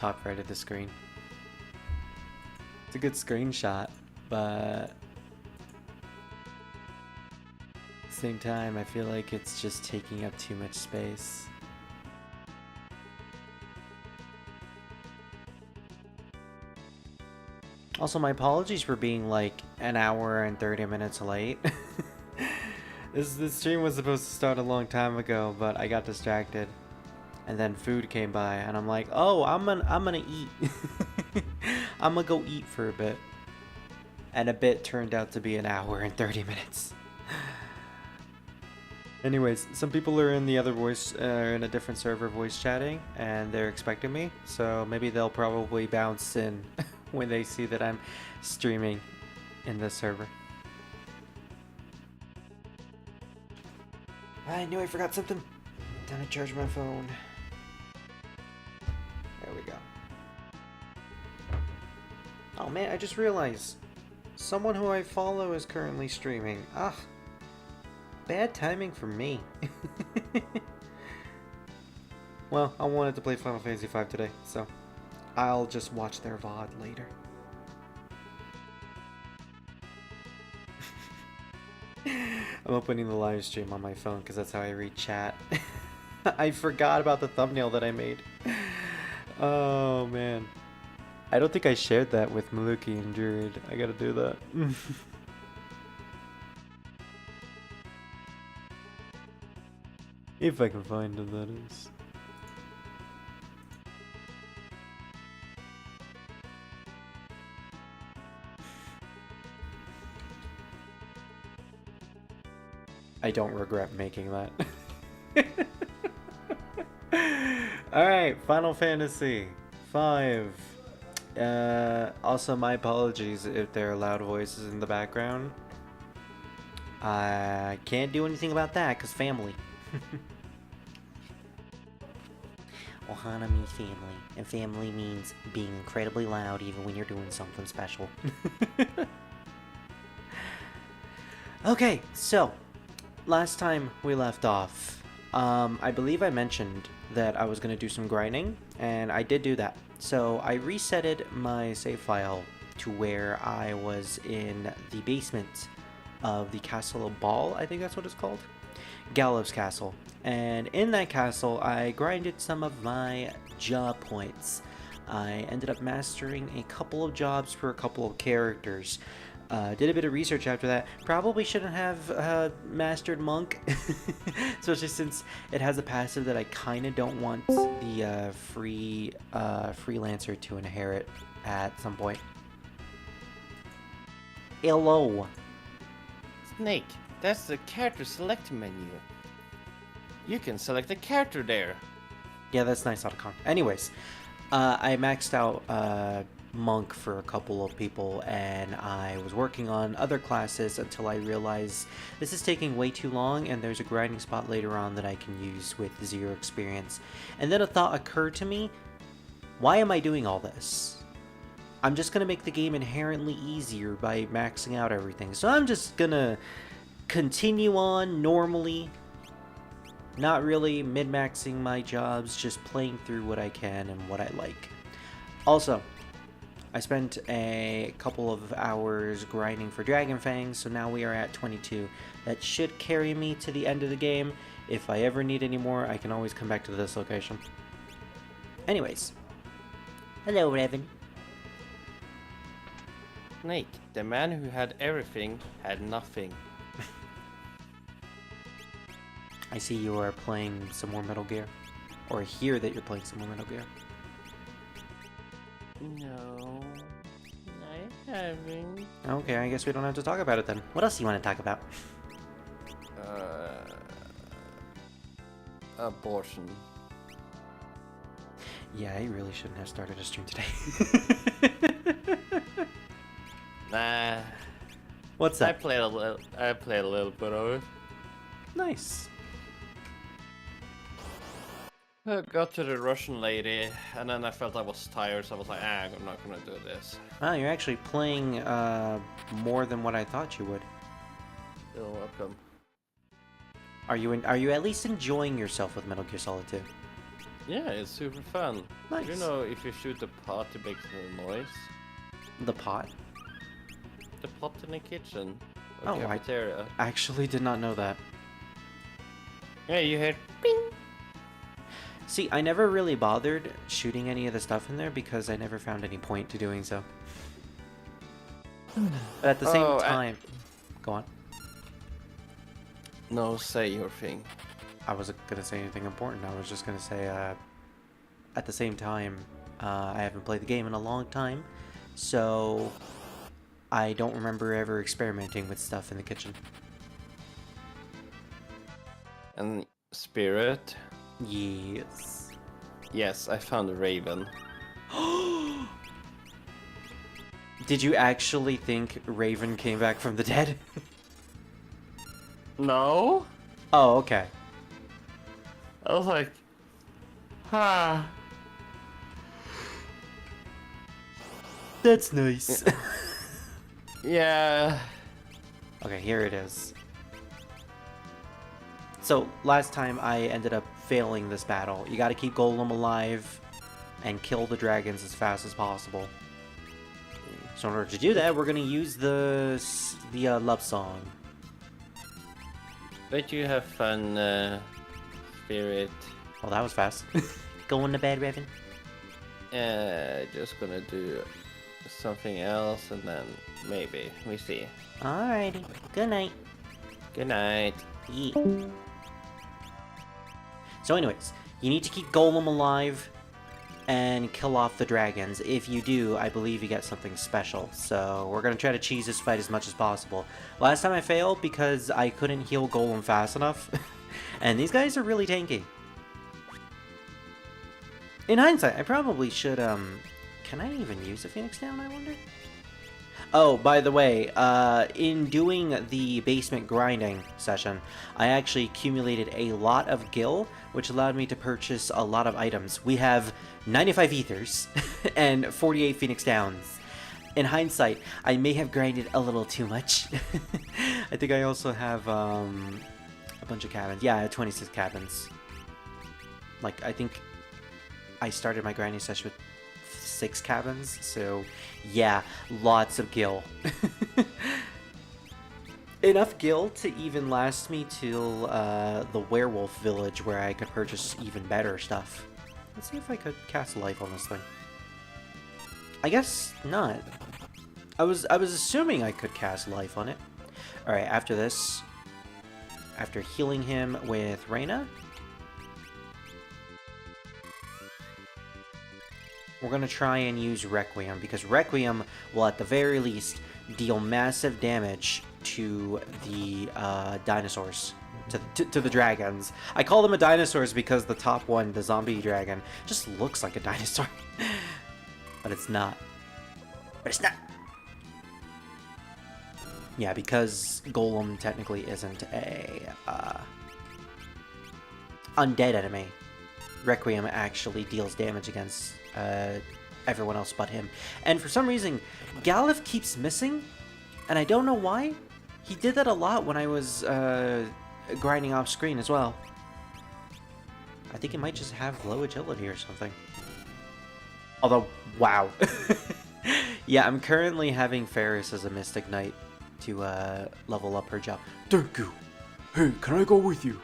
top right of the screen. It's a good screenshot, but at the same time, I feel like it's just taking up too much space. Also, my apologies for being like an hour and 30 minutes late. This stream was supposed to start a long time ago, but I got distracted. And then food came by, and I'm like, oh, I'm gonna eat. I'm gonna go eat for a bit. And a bit turned out to be an hour and 30 minutes. Anyways, some people are in the other voice, in a different server voice chatting, and they're expecting me, so maybe they'll probably bounce in when they see that I'm streaming in this server. I knew I forgot something. Time to charge my phone. There we go. Oh man, I just realized someone who I follow is currently streaming. Ah, bad timing for me. Well, I wanted to play Final Fantasy V today, so I'll just watch their VOD later. I'm opening the live stream on my phone because that's how I read chat. I forgot about the thumbnail that I made. Oh man. I don't think I shared that with Maluki and Druid. I gotta do that. If I can find it, that is. I don't regret making that. Alright, Final Fantasy V. Also, my apologies if there are loud voices in the background. I can't do anything about that, because family. Ohana means family, and family means being incredibly loud even when you're doing something special. Okay, so last time we left off, I believe I mentioned that I was going to do some grinding, and I did do that. So I resetted my save file to where I was in the basement of the Castle of Ball, I think that's what it's called. Gallows Castle. And in that castle, I grinded some of my job points. I ended up mastering a couple of jobs for a couple of characters. Did a bit of research after that. Probably shouldn't have mastered Monk, especially since it has a passive that I kind of don't want the freelancer to inherit at some point. Hello. Snake, that's the character select menu. You can select a character there. Yeah, that's nice, Otacon. Anyways, I maxed out Monk for a couple of people, and I was working on other classes until I realized this is taking way too long, and there's a grinding spot later on that I can use with 0 experience. And then a thought occurred to me, why am I doing all this? I'm just gonna make the game inherently easier by maxing out everything. So I'm just gonna continue on normally, not really min-maxing my jobs, just playing through what I can and what I like. Also, I spent a couple of hours grinding for Dragon Fang, so now we are at 22. That should carry me to the end of the game. If I ever need any more, I can always come back to this location. Anyways. Hello, Revan. Snake, the man who had everything had nothing. I see you are playing some more Metal Gear. Or hear that you're playing some more Metal Gear. No, I haven't. Okay, I guess we don't have to talk about it then. What else do you want to talk about? Abortion. Yeah, I really shouldn't have started a stream today. Nah. What's that? I played a little bit of it. Nice. I got to the Russian lady, and then I felt I was tired, so I was like, I'm not gonna do this. Wow, you're actually playing more than what I thought you would. You're welcome. Are you at least enjoying yourself with Metal Gear Solid 2? Yeah, it's super fun. Nice. You know, if you shoot the pot, it makes a noise. The pot? The pot in the kitchen or Oh, cafeteria. I actually did not know that. Yeah, you hear ping. See, I never really bothered shooting any of the stuff in there because I never found any point to doing so. But at the same time... Go on. No, say your thing. I wasn't going to say anything important. I was just going to say, at the same time, I haven't played the game in a long time, so I don't remember ever experimenting with stuff in the kitchen. And Spirit? Yes. Yes, I found a raven. Did you actually think Raven came back from the dead? No? Oh, okay. I was like, ha. That's nice. Yeah. Okay, here it is. So, last time I ended up failing this battle. You gotta keep Golem alive and kill the dragons as fast as possible. So in order to do that, we're gonna use the love song. Bet you have fun, Spirit. Well, that was fast. Going to bed, Raven. Just gonna do something else and then maybe we see. Alrighty. Good night. Good night. Yeah. So anyways, you need to keep Golem alive and kill off the dragons. If you do, I believe you get something special. So we're going to try to cheese this fight as much as possible. Last time I failed because I couldn't heal Golem fast enough. And these guys are really tanky. In hindsight, I probably should, can I even use a Phoenix Down, I wonder? Oh, by the way, in doing the basement grinding session, I actually accumulated a lot of gil, which allowed me to purchase a lot of items. We have 95 ethers and 48 Phoenix Downs. In hindsight, I may have grinded a little too much. I think I also have a bunch of cabins. Yeah, I have 26 cabins. Like, I think I started my grinding session with 6 cabins, so yeah, lots of gil. Enough gil to even last me till the werewolf village where I could purchase even better stuff. Let's see if I could cast life on this thing. I guess not. I was assuming I could cast life on it. Alright, after this, after healing him with Reyna, we're going to try and use Requiem, because Requiem will at the very least deal massive damage to the dinosaurs, to the dragons. I call them dinosaurs because the top one, the zombie dragon, just looks like a dinosaur. But it's not. But it's not! Yeah, because Golem technically isn't a undead enemy. Requiem actually deals damage against everyone else but him. And for some reason, Galif keeps missing, and I don't know why. He did that a lot when I was grinding off screen as well. I think it might just have low agility or something. Although, wow. Yeah, I'm currently having Ferris as a Mystic Knight to level up her job. Thank you. Hey, can I go with you?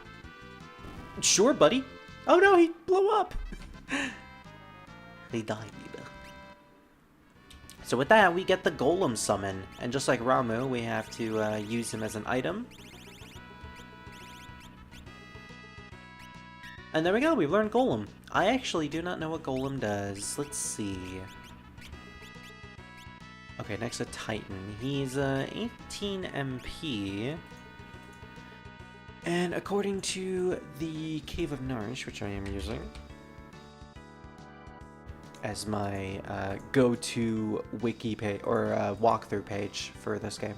Sure, buddy. Oh no, he blew up. He died. So with that, we get the Golem summon. And just like Ramu, we have to use him as an item. And there we go, we've learned Golem. I actually do not know what Golem does. Let's see. Okay, next to Titan. He's 18 MP. And according to the Cave of Nourish, which I am using as my go-to wiki page or walkthrough page for this game.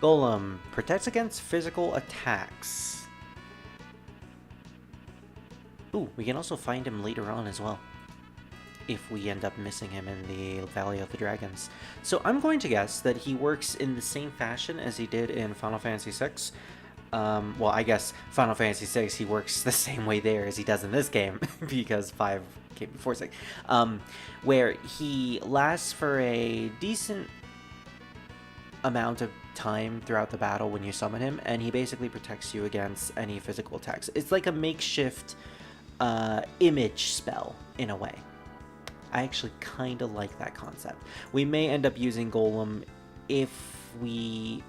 Golem protects against physical attacks. Ooh, we can also find him later on as well, if we end up missing him in the Valley of the Dragons. So I'm going to guess that he works in the same fashion as he did in Final Fantasy VI. Well, I guess Final Fantasy VI, he works the same way there as he does in this game, because 5 came before 6, where he lasts for a decent amount of time throughout the battle when you summon him, and he basically protects you against any physical attacks. It's like a makeshift image spell, in a way. I actually kind of like that concept. We may end up using Golem if we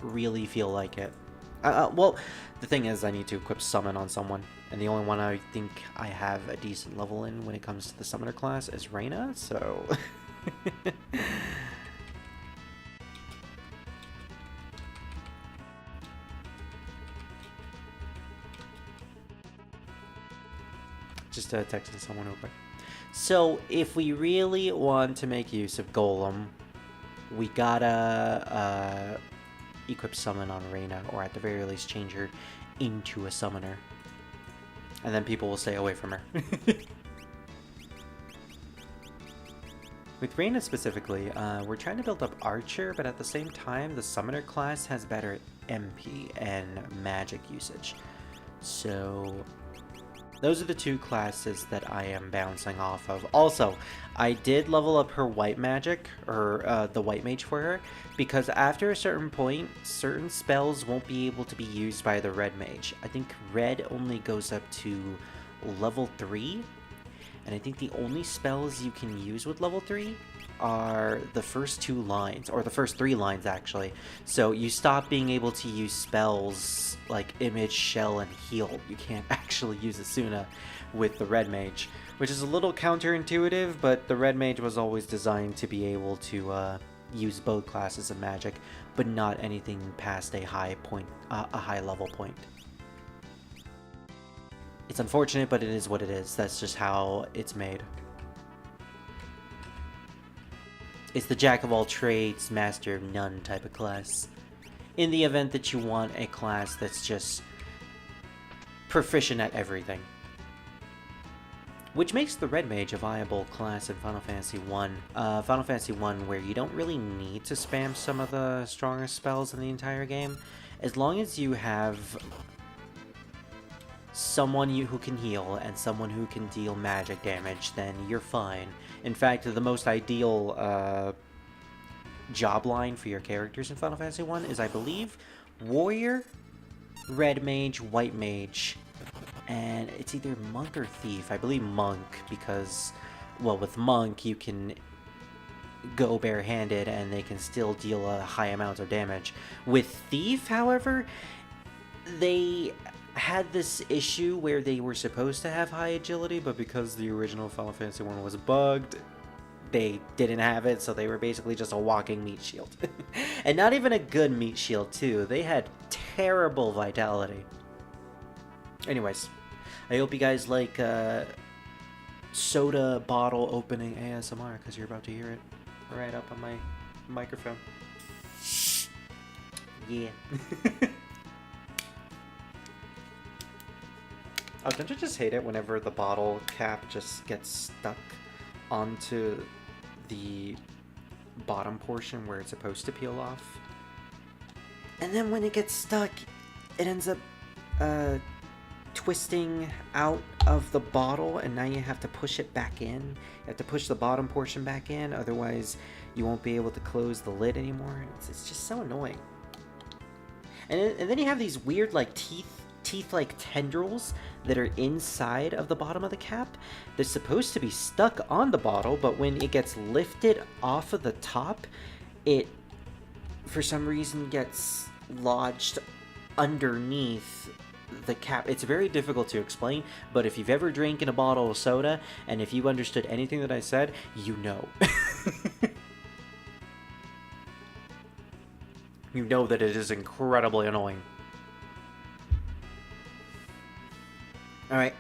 really feel like it. Well, the thing is, I need to equip Summon on someone, and the only one I think I have a decent level in when it comes to the Summoner class is Reyna, so... Just texting someone real quick. So, if we really want to make use of Golem, we gotta equip Summon on Reyna, or at the very least change her into a Summoner. And then people will stay away from her. With Reyna specifically, we're trying to build up Archer, but at the same time, the Summoner class has better MP and magic usage. So... those are the two classes that I am bouncing off of. Also, I did level up her white magic, or the white mage for her, because after a certain point, certain spells won't be able to be used by the red mage. I think red only goes up to level 3, and I think the only spells you can use with level 3 are the first 2 lines, or the first 3 lines actually. So you stop being able to use spells like Image, Shell, and Heal. You can't actually use Asuna with the Red Mage, which is a little counterintuitive, but the Red Mage was always designed to be able to use both classes of magic, but not anything past a high level point. It's unfortunate, but it is what it is. That's just how it's made. It's the jack of all trades, master of none type of class. In the event that you want a class that's just proficient at everything. Which makes the Red Mage a viable class in Final Fantasy 1. Final Fantasy 1 where you don't really need to spam some of the strongest spells in the entire game. As long as you have someone who can heal and someone who can deal magic damage, then you're fine. In fact, the most ideal job line for your characters in Final Fantasy 1 is, I believe, Warrior, Red Mage, White Mage, and it's either Monk or Thief. I believe Monk, because, well, with Monk you can go barehanded and they can still deal a high amount of damage. With Thief, however, they had this issue where they were supposed to have high agility, but because the original Final Fantasy 1 was bugged, they didn't have it, so they were basically just a walking meat shield. And not even a good meat shield, too. They had terrible vitality. Anyways, I hope you guys like soda bottle opening ASMR, because you're about to hear it right up on my microphone. Yeah. Oh, don't you just hate it whenever the bottle cap just gets stuck onto the bottom portion where it's supposed to peel off? And then when it gets stuck, it ends up twisting out of the bottle, and now you have to push it back in. You have to push the bottom portion back in, otherwise you won't be able to close the lid anymore. It's just so annoying. And then you have these weird, like, teeth-like tendrils that are inside of the bottom of the cap. They're supposed to be stuck on the bottle, but when it gets lifted off of the top, it, for some reason, gets lodged underneath the cap. It's very difficult to explain, but if you've ever drank in a bottle of soda, and if you understood anything that I said, you know. You know that it is incredibly annoying. Alright.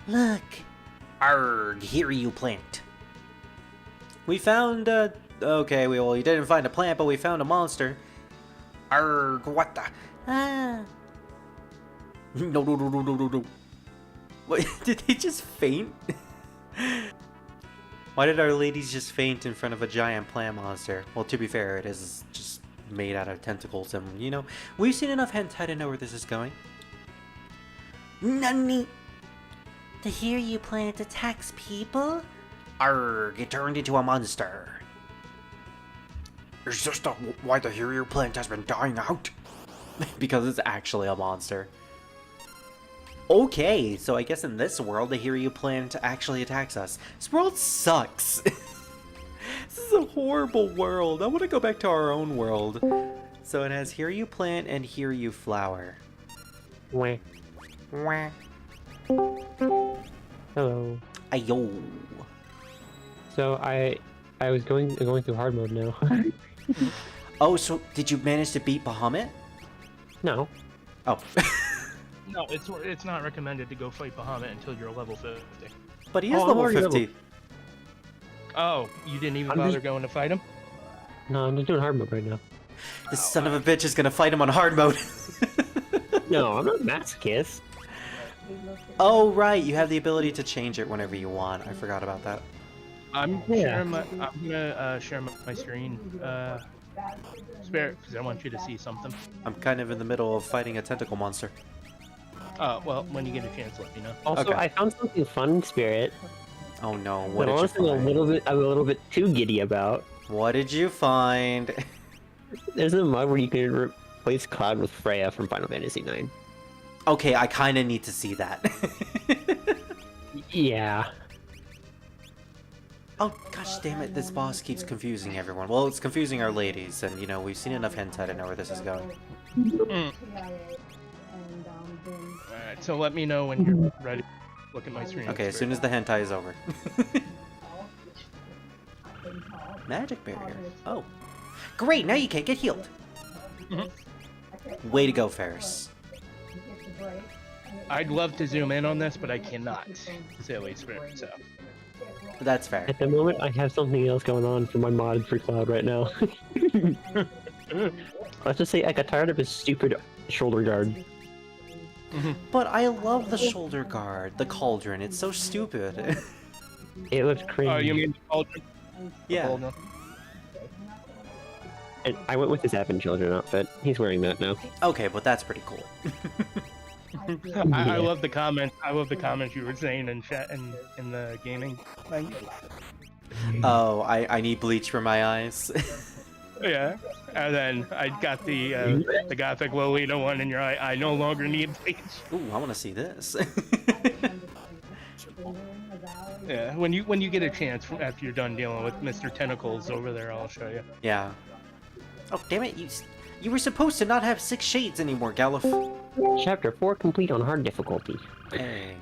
Look. Arg, here you plant. We found, okay, well, you didn't find a plant, but we found a monster. Arg, what the? Ah. No. What, did they just faint? Why did our ladies just faint in front of a giant plant monster? Well, to be fair, it is just made out of tentacles, and you know, we've seen enough hentai to know where this is going. Nani? The Hiryu planet attacks people? Arrgh, it turned into a monster. Is this why the Hiryu plant has been dying out? Because it's actually a monster. Okay, so I guess in this world, the Hiryu planet actually attacks us. This world sucks. This is a horrible world. I want to go back to our own world. So it has Hiryu plant and Hiryu flower. Wah. Wah. Hello. Ayo. So I was going through hard mode now. Oh, so did you manage to beat Bahamut? No. Oh. No, it's not recommended to go fight Bahamut until you're level 50. But he is I'm level already 50. Oh, you didn't even I'm bother just- going to fight him? No, I'm just doing hard mode right now. This son of a bitch is gonna fight him on hard mode. No, I'm not a masochist. Oh, right. You have the ability to change it whenever you want. I forgot about that. I'm Yeah. gonna share my screen. Spare, because I want you to see something. I'm kind of in the middle of fighting a tentacle monster. Well, when you get a chance, let me know. Also, Okay. I found something fun, Spirit. Oh no, what But did you honestly, find? I'm a little bit too giddy about. What did you find? There's a mod where you can replace Cloud with Freya from Final Fantasy IX. Okay, I kind of need to see that. Yeah. Oh, gosh damn it, this boss keeps confusing everyone. Well, it's confusing our ladies, and you know, we've seen enough hentai to know where this is going. Alright, so let me know when you're ready. Look at my screen. Okay, as soon as the hentai is over. Magic barrier. Oh. Great, now you can't get healed. Way to go, Ferris. I'd love to zoom in on this, but I cannot. Silly spirit, so. That's fair. At the moment, I have something else going on for my mod for Cloud right now. Let's just say I got tired of his stupid shoulder guard. But I love the shoulder guard, the cauldron. It's so stupid. It looks crazy. Oh, you mean the cauldron? Yeah. Cauldron. And I went with his Advent Children outfit. He's wearing that now. Okay, but that's pretty cool. I love the comments. I love the comments you were saying in chat in the gaming thing. Oh, I need bleach for my eyes. Yeah, and then I got the gothic Lolita one in your eye. I no longer need bleach. Ooh, I want to see this. Yeah, when you get a chance after you're done dealing with Mr. Tentacles over there, I'll show you. Yeah. Oh, damn it, you were supposed to not have 6 shades anymore, Galuf. Chapter 4 complete on hard difficulty. Hey.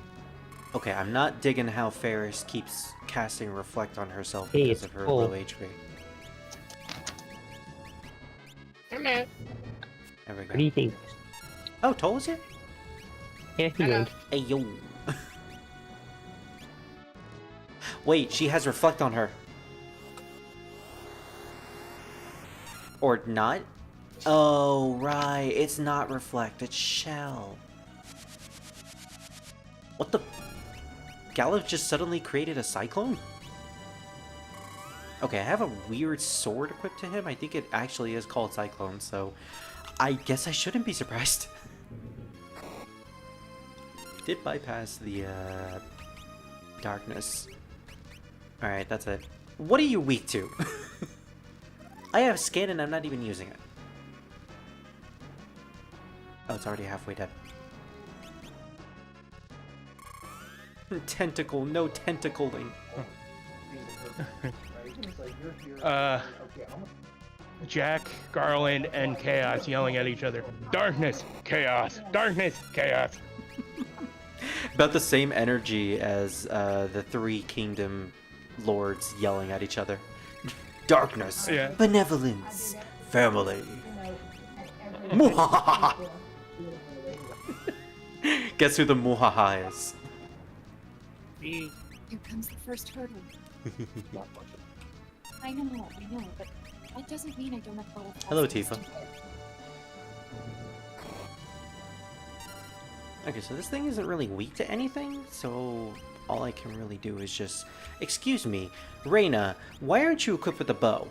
Okay, I'm not digging how Ferris keeps casting Reflect on herself Hey, because it's of her full. low HP. There we What do you go. think? Oh, Toll's here? Yeah, he went. Hey, yo. Wait, she has Reflect on her. Or not? Oh, right. It's not Reflect, it's Shell. What the? Galuf just suddenly created a Cyclone? Okay, I have a weird sword equipped to him. I think it actually is called Cyclone, so I guess I shouldn't be surprised. Did bypass the darkness. Alright, that's it. What are you weak to? I have skin and I'm not even using it. Oh, it's already halfway dead. Tentacle, no tentacling. Jack, Garland, and Chaos yelling at each other. Darkness, chaos, darkness, chaos. About the same energy as the 3 kingdom lords yelling at each other. Darkness, Yeah. benevolence, family. Muhahaha. Guess who the muhaha is? Here comes the first hurdle. I know, but that doesn't mean I don't have all of Hello, Tifa. Okay, so this thing isn't really weak to anything, so all I can really do is just... Excuse me, Reina, why aren't you equipped with a bow?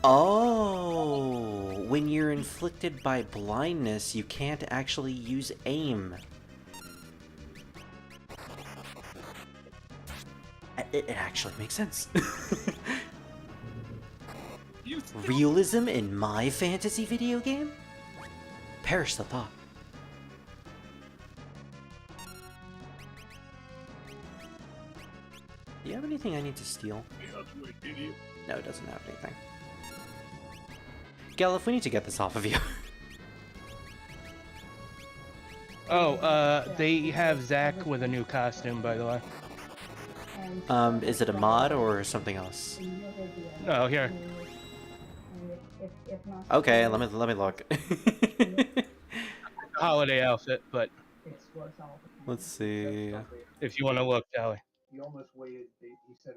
Oh, when you're inflicted by blindness, you can't actually use aim. It actually makes sense. Realism in my fantasy video game? Perish the thought. Do you have anything I need to steal? No, it doesn't have anything. Galif, we need to get this off of you. Oh, they have Zach with a new costume, by the way. Is it a mod or something else? Oh, here. Okay, let me look. Holiday outfit, but Let's see. if you want to look, Tally.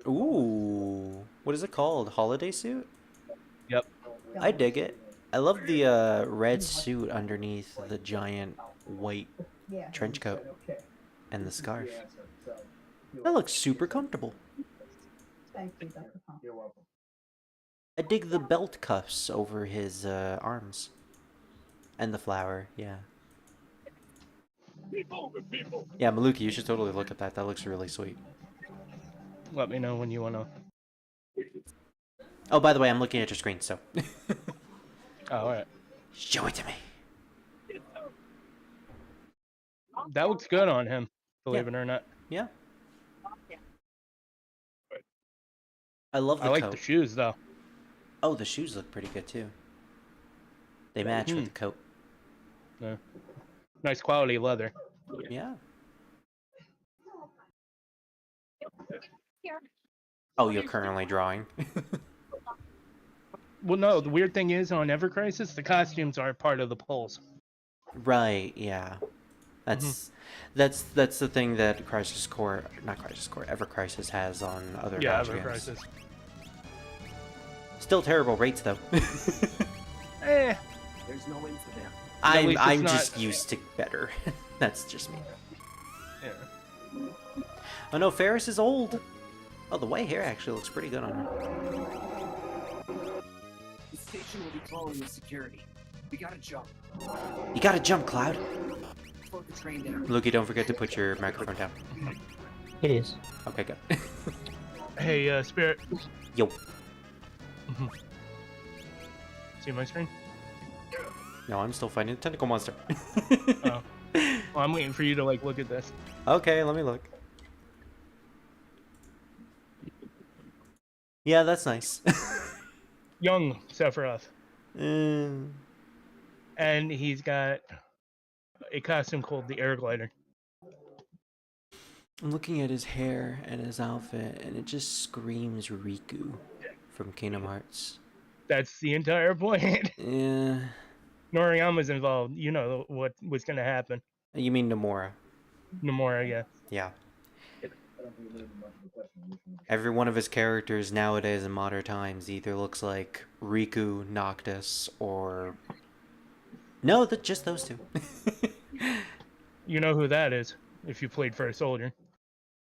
Ooh, what is it called? Holiday suit? Yep. I dig it. I love the red suit underneath the giant white trench coat and the scarf. That looks super comfortable. I dig the belt cuffs over his arms. And the flower, yeah. Yeah, Maluki, you should totally look at that. That looks really sweet. Let me know when you want to. Oh, by the way, I'm looking at your screen, so. Oh, alright. Show it to me. That looks good on him, believe it or not. Yeah. I love the I like coat. the shoes, though. Oh, the shoes look pretty good, too. They match with the coat. Yeah. Nice quality leather. Yeah. Oh, you're currently drawing. Well, no, the weird thing is, on Ever Crisis, the costumes are part of the polls. Right, yeah. That's the thing that Crisis Core, not Crisis Core, Ever Crisis has on other Yeah, Ever Ever games. Crisis. Still terrible rates though. Eh. There's no end to them. I'm least it's just not- used to better. That's just me. Yeah. Oh no, Ferris is old. Oh, the white hair actually looks pretty good on her. The station will be calling with security. We gotta jump. You gotta jump, Cloud. Slow the train down. Luki, don't forget to put your microphone down. It is. Okay, good. Hey, Spirit. Yo. See my screen? No, I'm still fighting the tentacle monster. Oh. Well, I'm waiting for you to, like, look at this. Okay, let me look. Yeah, that's nice. Young Sephiroth. Mm. And he's got a costume called the Air Glider. I'm looking at his hair and his outfit, and it just screams Riku from Kingdom Hearts. That's the entire point. Yeah. Noriyama's involved. You know what was going to happen. You mean Nomura? Nomura, yeah. Yeah. Every one of his characters nowadays in modern times either looks like Riku, Noctis, or... No, just those two. You know who that is, if you played First Soldier.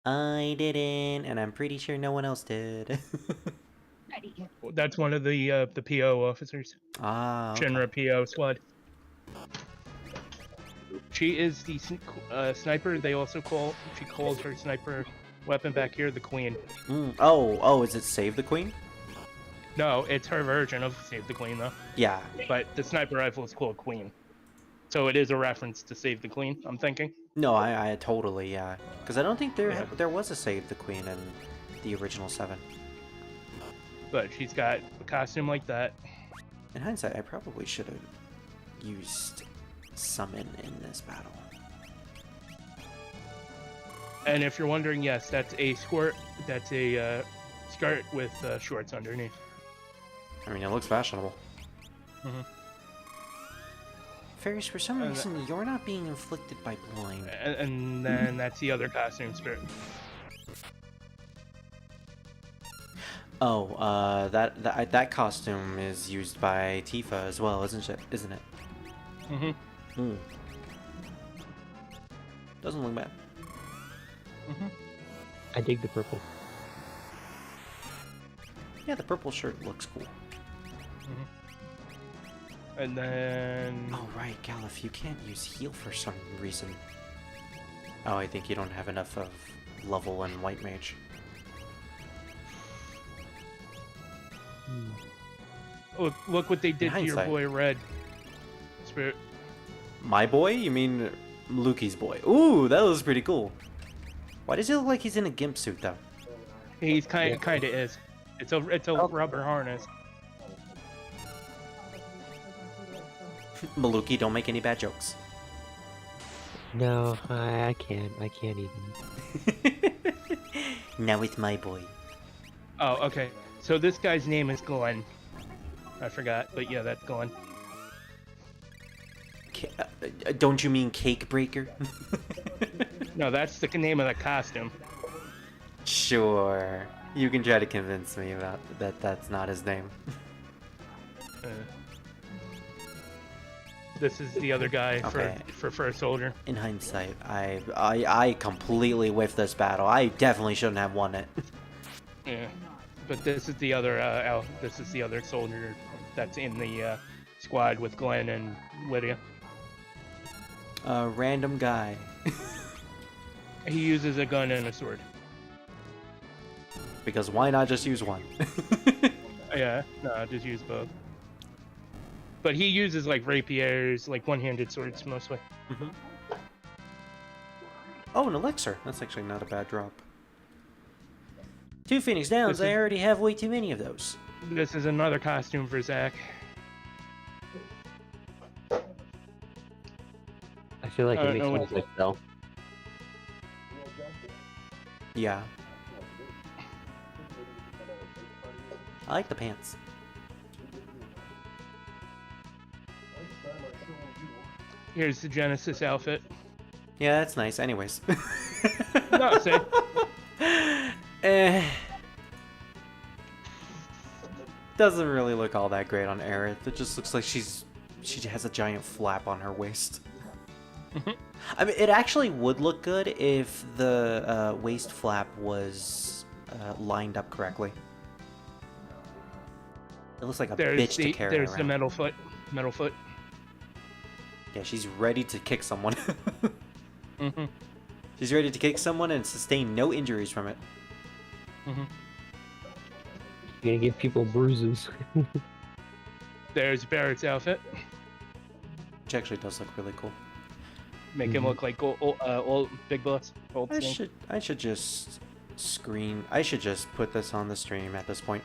I didn't, and I'm pretty sure no one else did. That's one of the PO officers. Ah, okay. Shinra PO squad. She is the sniper. They also she calls her sniper weapon back here the Queen. Mm. Oh, is it Save the Queen? No, it's her version of Save the Queen, though. Yeah. But the sniper rifle is called Queen. So it is a reference to Save the Queen, I'm thinking. No, I totally, yeah. Because I don't think there Yeah. there was a Save the Queen in the original 7. But she's got a costume like that. In hindsight, I probably should have used Summon in this battle. And if you're wondering, yes, that's a skirt. That's a skirt with shorts underneath. I mean, it looks fashionable. Mhm. Ferris, for some reason, you're not being inflicted by blind. And then that's the other costume skirt. Oh, that costume is used by Tifa as well, isn't it? Mm-hmm. Hmm. Doesn't look bad. Mm-hmm. I dig the purple. Yeah, the purple shirt looks cool. And then... Oh, right, Galif, you can't use heal for some reason. Oh, I think you don't have enough of level in White Mage. Look what they did to your hindsight. boy Red. Spirit. My boy? You mean Lukey's boy? Ooh, that was pretty cool. Why does he look like he's in a gimp suit, though? He's kind of is. It's a rubber harness. Maluki, don't make any bad jokes. No, I can't. I can't even. Now it's my boy. Oh, okay. So this guy's name is Glenn. I forgot, but yeah, that's Glenn. Don't you mean Cake Breaker? No, that's the name of the costume. Sure. You can try to convince me about that that's not his name. This is the other guy Okay. for First Soldier. In hindsight, I completely whiffed this battle. I definitely shouldn't have won it. Yeah, but this is the other this is the other soldier that's in the squad with Glenn and Lydia. Random guy. He uses a gun and a sword. Because why not just use one? Yeah, no, just use both. But he uses like rapiers, like one-handed swords mostly. Oh, an elixir. That's actually not a bad drop. 2 Phoenix Downs. This I is- already have way too many of those. This is another costume for Zach. I feel like I it don't makes know more what- sense though. Yeah. I like the pants. Here's the Genesis outfit. Yeah, that's nice. Anyways. No, see? Doesn't really look all that great on Aerith. It just looks like she has a giant flap on her waist. I mean, it actually would look good if the waist flap was lined up correctly. It looks like a bitch to carry There's around. the metal foot. Metal foot. Yeah, she's ready to kick someone. Mm-hmm. She's ready to kick someone and sustain no injuries from it. Mm-hmm. You're gonna give people bruises. There's Barrett's outfit. Which actually does look really cool. Make him look like old Big Boss. Old I Snake. should just put this on the stream at this point.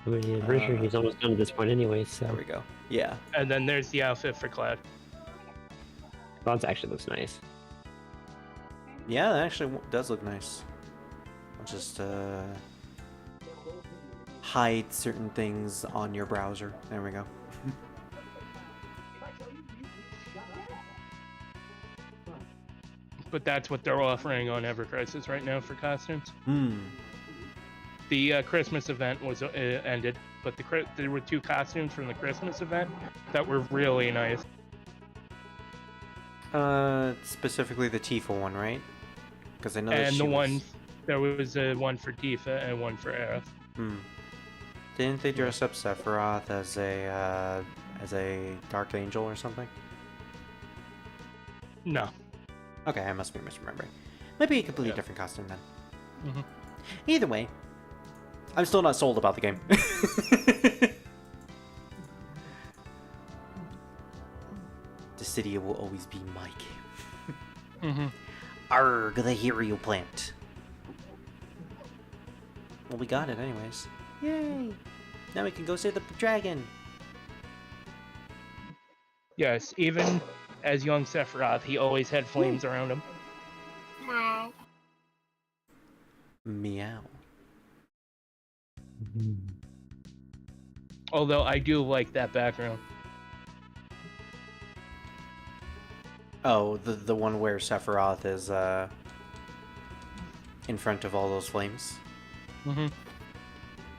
I mean, I'm pretty sure he's almost done at this point anyway, so. There we go. Yeah. And then there's the outfit for Cloud. That actually looks nice. Yeah, that actually does look nice. I'll just hide certain things on your browser. There we go. But that's what they're offering on Ever Crisis right now for costumes. The Christmas event was ended, but there were 2 costumes from the Christmas event that were really nice. Specifically the Tifa one, right? Because I know that And she the was... one, there was one for Tifa and one for Aerith. Didn't they dress up Sephiroth as a Dark Angel or something? No. Okay, I must be misremembering. Might be a completely Yeah. different costume then. Mm-hmm. Either way, I'm still not sold about the game. Dissidia will always be my game. Mm-hmm. Arg, the hero plant. Well, we got it anyways. Yay! Now we can go save the dragon. Yes, even as young Sephiroth, he always had flames around him. Meow. Although I do like that background. Oh, the one where Sephiroth is in front of all those flames. Mm-hmm.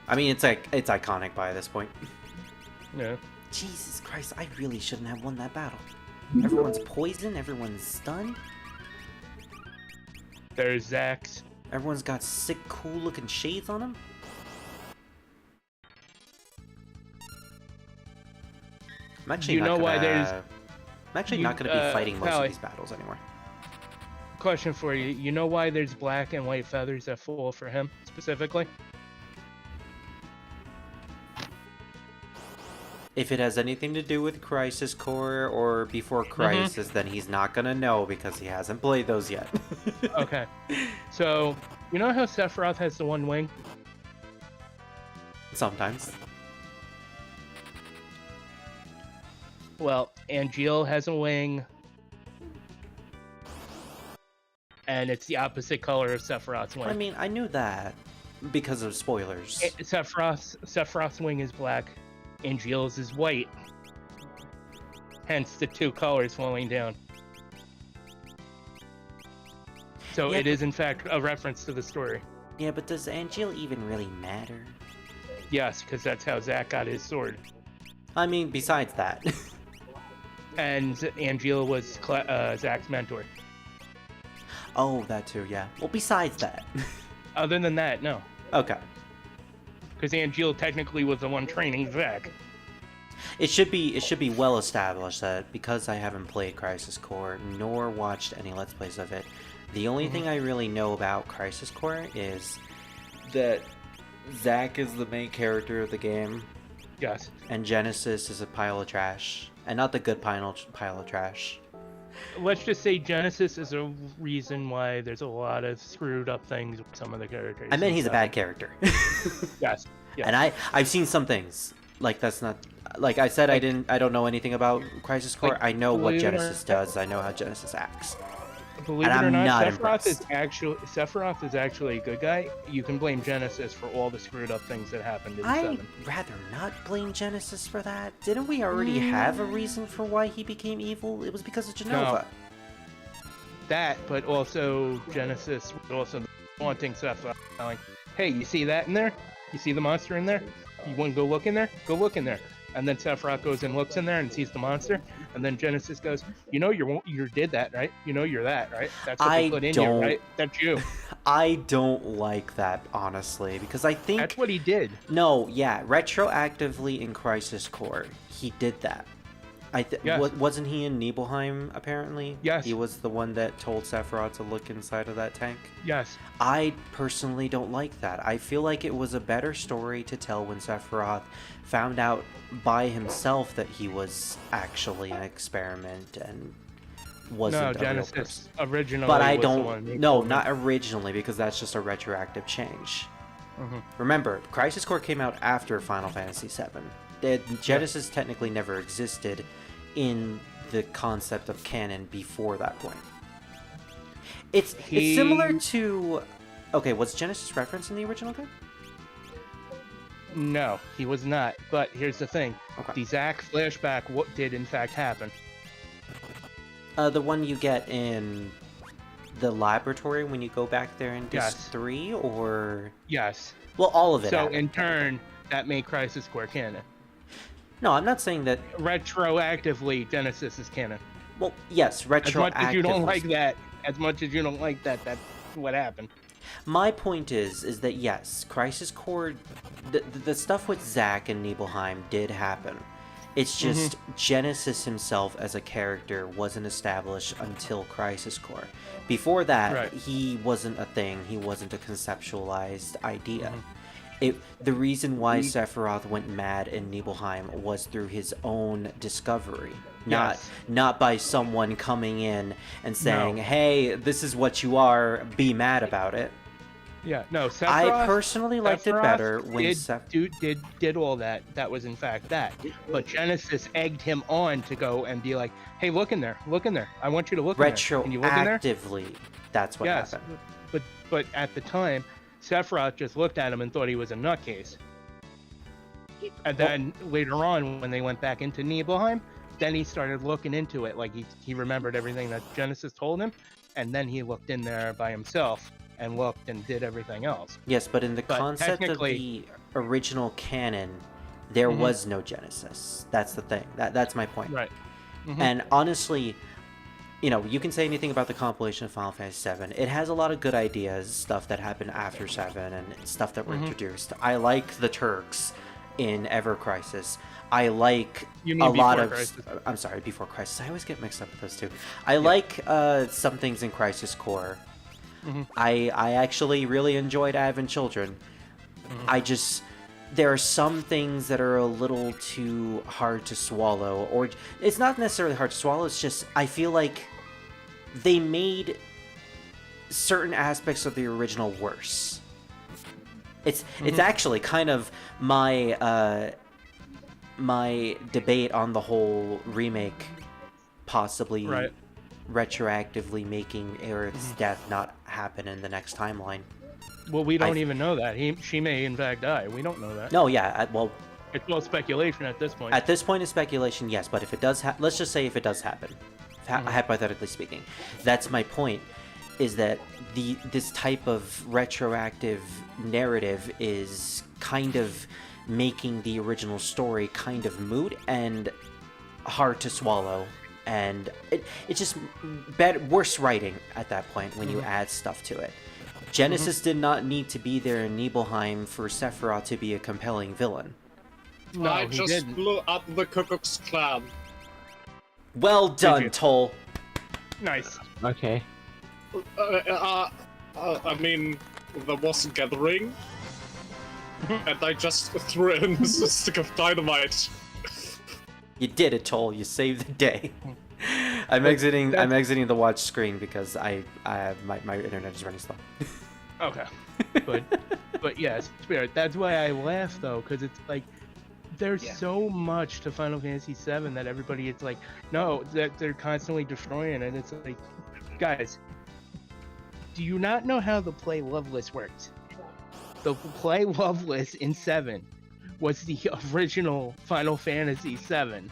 I mean, it's iconic by this point. Yeah. Jesus Christ, I really shouldn't have won that battle. Everyone's poisoned, everyone's stunned, There's Zax. everyone's got sick, cool looking shades on them. I'm actually You not know gonna, why there's- I'm actually you- not going to be fighting most of Pally. these battles anymore. Question for you. You know why there's black and white feathers that fall for him specifically? If it has anything to do with Crisis Core or Before Crisis, then he's not gonna know because he hasn't played those yet. Okay. So, you know how Sephiroth has the one wing? Sometimes. Well, Angeal has a wing. And it's the opposite color of Sephiroth's wing. I mean, I knew that because of spoilers. Sephiroth's wing is black. Angeal's is white. Hence the two colors flowing down. So Yeah, it is in fact a reference to the story. Yeah, but does Angeal even really matter? Yes, because that's how Zack got his sword. I mean, besides that. And Angeal was Zack's mentor. Oh, that too, yeah. Well, besides that. Other than that, no. Okay. Because Angeal technically was the one training Zack. It should be well established that because I haven't played Crisis Core nor watched any Let's Plays of it, the only thing I really know about Crisis Core is that Zack is the main character of the game, Yes. and Genesis is a pile of trash, and not the good pile of trash. Let's just say Genesis is a reason why there's a lot of screwed up things with some of the characters. I meant and he's a stuff. bad character. Yes. Yes. And I've seen some things. Like that's not like I said I don't know anything about Crisis Core. Like, I know what believe it or Genesis does. I know how Genesis acts. Believe and it or I'm not, not Sephiroth is actually a good guy. You can blame Genesis for all the screwed up things that happened in I'd 7. rather not blame Genesis for that. Didn't we already have a reason for why he became evil? It was because of Genova. That, but also Genesis was also wanting Sephiroth, like, hey, you see that in there? You see the monster in there? You want to go look in there? Go look in there. And then Sephiroth goes and looks in there and sees the monster. And then Genesis goes, you know you did that, right? You know you're that, right? That's what they put in you, right? That's you. I don't like that, honestly, because I think... That's what he did. No, yeah, retroactively in Crisis Core, he did that. Yes. Wasn't he in Nibelheim, apparently? Yes. He was the one that told Sephiroth to look inside of that tank? Yes. I personally don't like that. I feel like it was a better story to tell when Sephiroth found out by himself that he was actually an experiment and wasn't No, a real Genesis person. originally But I was the one who don't... No, told him. not originally, because that's just a retroactive change. Mhm. Remember, Crisis Core came out after Final Fantasy VII. Genesis technically never existed in the concept of canon before that point. It's similar to... Okay, was Genesis referenced in the original game? No, he was not. But here's the thing. Okay. The Zack flashback did in fact happen. The one you get in the laboratory when you go back there in Disc Yes. 3, or... Yes. Well, all of it So happened. in turn, that made Crisis Core canon. No, I'm not saying that... Retroactively, Genesis is canon. Well, yes, retroactively... As much as you don't like that, that's what happened. My point is that yes, Crisis Core, the stuff with Zack and Nibelheim did happen. It's just Genesis himself as a character wasn't established until Crisis Core. Before that, Right. he wasn't a thing. He wasn't a conceptualized idea. The reason why Sephiroth went mad in Nibelheim was through his own discovery. Not by someone coming in and saying, hey, this is what you are, be mad about it. Yeah, no, Sephiroth... I personally liked it better when did all that. That was in fact that. But Genesis egged him on to go and be like, hey, look in there. I want you to look in there. Can you look in there? Retroactively, that's what Yes, happened. but at the time, Sephiroth just looked at him and thought he was a nutcase. And then later on, when they went back into Nibelheim, then he started looking into it. Like he remembered everything that Genesis told him, and then he looked in there by himself and looked and did everything else. Yes, but in the But concept of technically- the original canon, there was no Genesis. That's the thing. That's my point. Right. And honestly, you can say anything about the compilation of Final Fantasy VII. It has a lot of good ideas, stuff that happened after 7, and stuff that were introduced. I like the Turks. in Ever Crisis. I like You a mean lot before of. Crisis. I'm sorry, before Crisis. I always get mixed up with those two. I like some things in Crisis Core. I actually really enjoyed Advent Children. I just there are some things that are a little too hard to swallow, or it's not necessarily hard to swallow. It's just I feel like they made certain aspects of the original worse. It's actually kind of my my debate on the whole remake possibly Right. retroactively making Aerith's death not happen in the next timeline. Well, we don't even know that. She may in fact die. We don't know that. No, yeah, well, It's all speculation at this point. at this point it's speculation, yes, but if it does let's just say if it does happen, hypothetically speaking, that's my point, is that this type of retroactive narrative is kind of making the original story kind of moot and hard to swallow, and it's just worse writing at that point when you add stuff to it. Genesis did not need to be there in Nibelheim for Sephiroth to be a compelling villain. No, I he just didn't. blew up the Ku Klux Klan. Well done, you? Toll. Nice. Okay. I mean, there was a gathering, and I just threw in a stick of dynamite. You did it, Toll. You saved the day. I'm exiting the watch screen because my internet is running slow. Okay. But yes, Spirit. That's why I laugh though, because it's like there's so much to Final Fantasy VII that everybody it's like, no, that they're constantly destroying it. It's like, guys, do you not know how the play Loveless works? The play Loveless in 7 was the original Final Fantasy VII.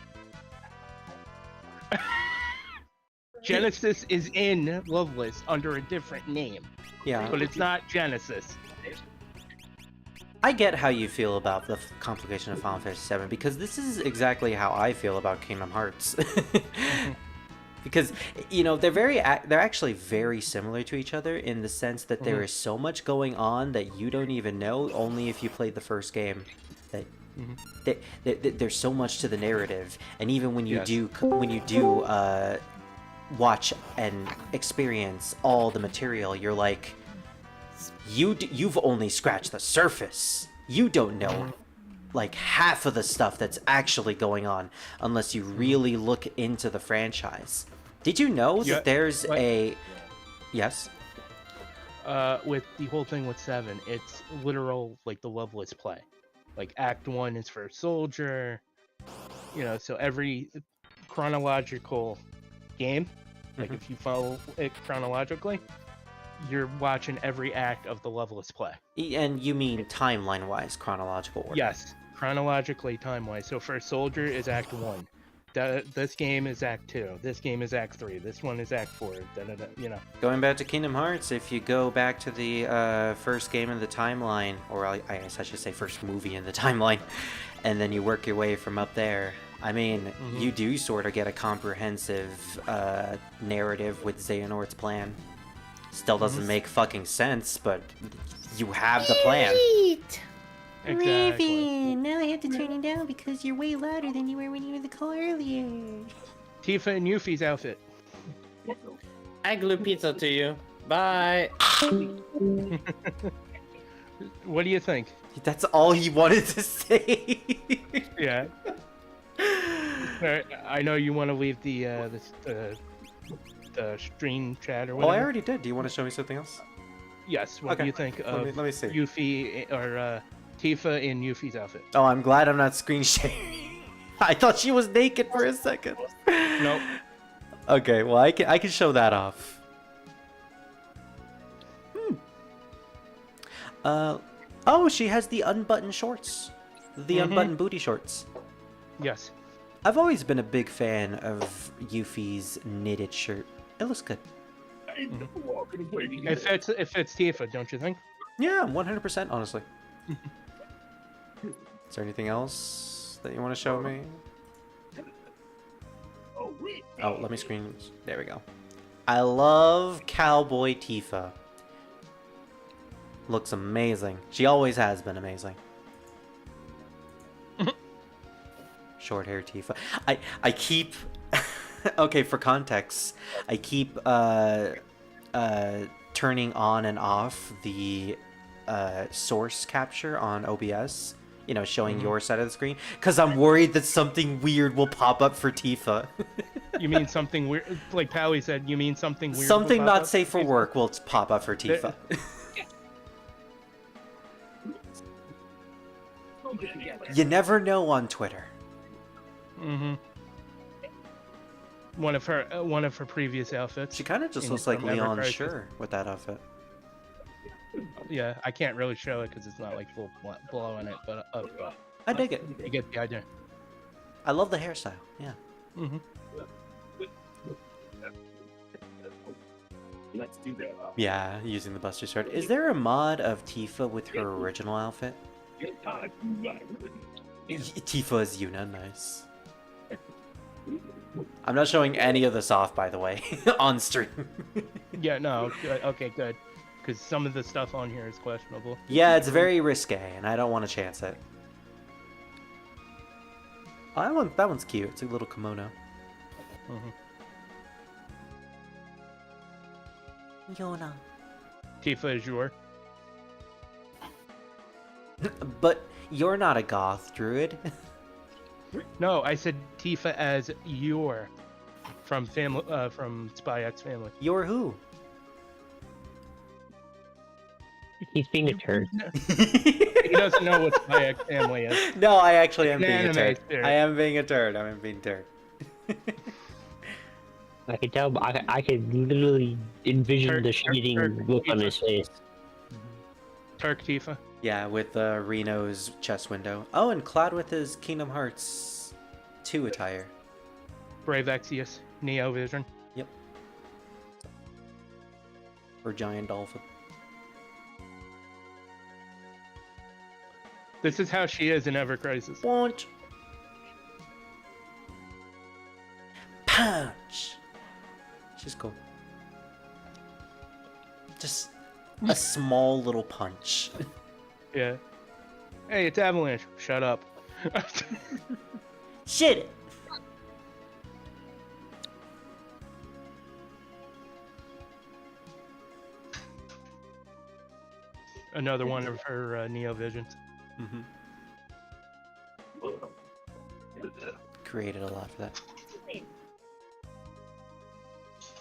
Genesis is in Loveless under a different name, Yeah. but it's not Genesis. I get how you feel about the complication of Final Fantasy VII, because this is exactly how I feel about Kingdom Hearts. Because, you know, they're actually very similar to each other in the sense that there is so much going on that you don't even know, only if you played the first game. That there's so much to the narrative, and even when you do watch and experience all the material, you're like, you've only scratched the surface. You don't know like half of the stuff that's actually going on unless you really look into the franchise. Did you know that there's a yes? With the whole thing with 7, it's literal like the Loveless play. Like Act 1 is for Soldier, you know, so every chronological game, like if you follow it chronologically, you're watching every act of the Loveless play. And you mean timeline-wise, chronological order? Yes, chronologically, time-wise. So for Soldier is Act 1. This game is Act 2. This game is Act 3. This one is Act 4. You know. Going back to Kingdom Hearts, if you go back to the first game in the timeline, or I guess I should say first movie in the timeline, and then you work your way from up there, I mean, you do sort of get a comprehensive narrative with Xehanort's plan. Still doesn't make fucking sense, but you have the plan. Exactly. Now I have to turn it down because you're way louder than you were when you were in the call earlier. Tifa and Yuffie's outfit. I glue pizza to you. Bye. What do you think? That's all he wanted to say. Yeah. Alright, I know you want to leave the stream chat or Oh, whatever. I already did. Do you want to show me something ose? Yes. What do Okay. you think of Let me see. Yuffie or Tifa in Yuffie's outfit? Oh, I'm glad I'm not screen sharing. I thought she was naked for a second. Nope. Okay, well I can show that off. Oh, she has the unbuttoned shorts. The unbuttoned booty shorts. Yes. I've always been a big fan of Yuffie's knitted shirt. It looks good. If it's Tifa, don't you think? Yeah, 100% honestly. Is there anything else that you want to show me? Oh, let me screen. There we go. I love Cowboy Tifa. Looks amazing. She always has been amazing. Short hair Tifa. I keep okay, for context, I keep turning on and off the source capture on OBS, you know, showing your side of the screen, because I'm worried that something weird will pop up for Tifa. You mean something weird? Like Pally said, you mean something weird? Something will pop not up? safe for work will pop up for Tifa. You never know on Twitter. Mm-hmm. One of her previous outfits. She kind of just in looks like From Ever Leon Crisis. Sure with that outfit. Yeah, I can't really show it because it's not like full blow in it, but I dig it. you get the idea. I love the hairstyle. Yeah. Mm-hmm. Let's do that. Yeah, using the Buster Sword. Is there a mod of Tifa with her original outfit? Tifa as Yuna, nice. I'm not showing any of this off, by the way, on stream. Yeah, no, good. Okay, good. Because some of the stuff on here is questionable. Yeah, it's very risque, and I don't want to chance it. Oh, that one's cute. It's a little kimono. Mm-hmm. Yona. Tifa is your. But you're not a goth druid. No, I said Tifa as your from Spy X Family. You're who? He's being a turd. He doesn't know what Spy X Family is. No, I actually am An being a anime turd. series. I am being a turd. I'm being a turd. I could tell, but I could literally envision the shading look on his face. Turk Tifa. Yeah, with Reno's chest window. Oh, and Cloud with his Kingdom Hearts 2 attire. Brave Exvius. Neo Vision. Yep. Or Giant Dolphin. This is how she is in Ever Crisis. Punch! Punch! She's cool. Just a small little punch. Yeah. Hey, it's Avalanche. Shut up. Shit! Another one of her Neo Visions. Mm-hmm. Created a lot for that.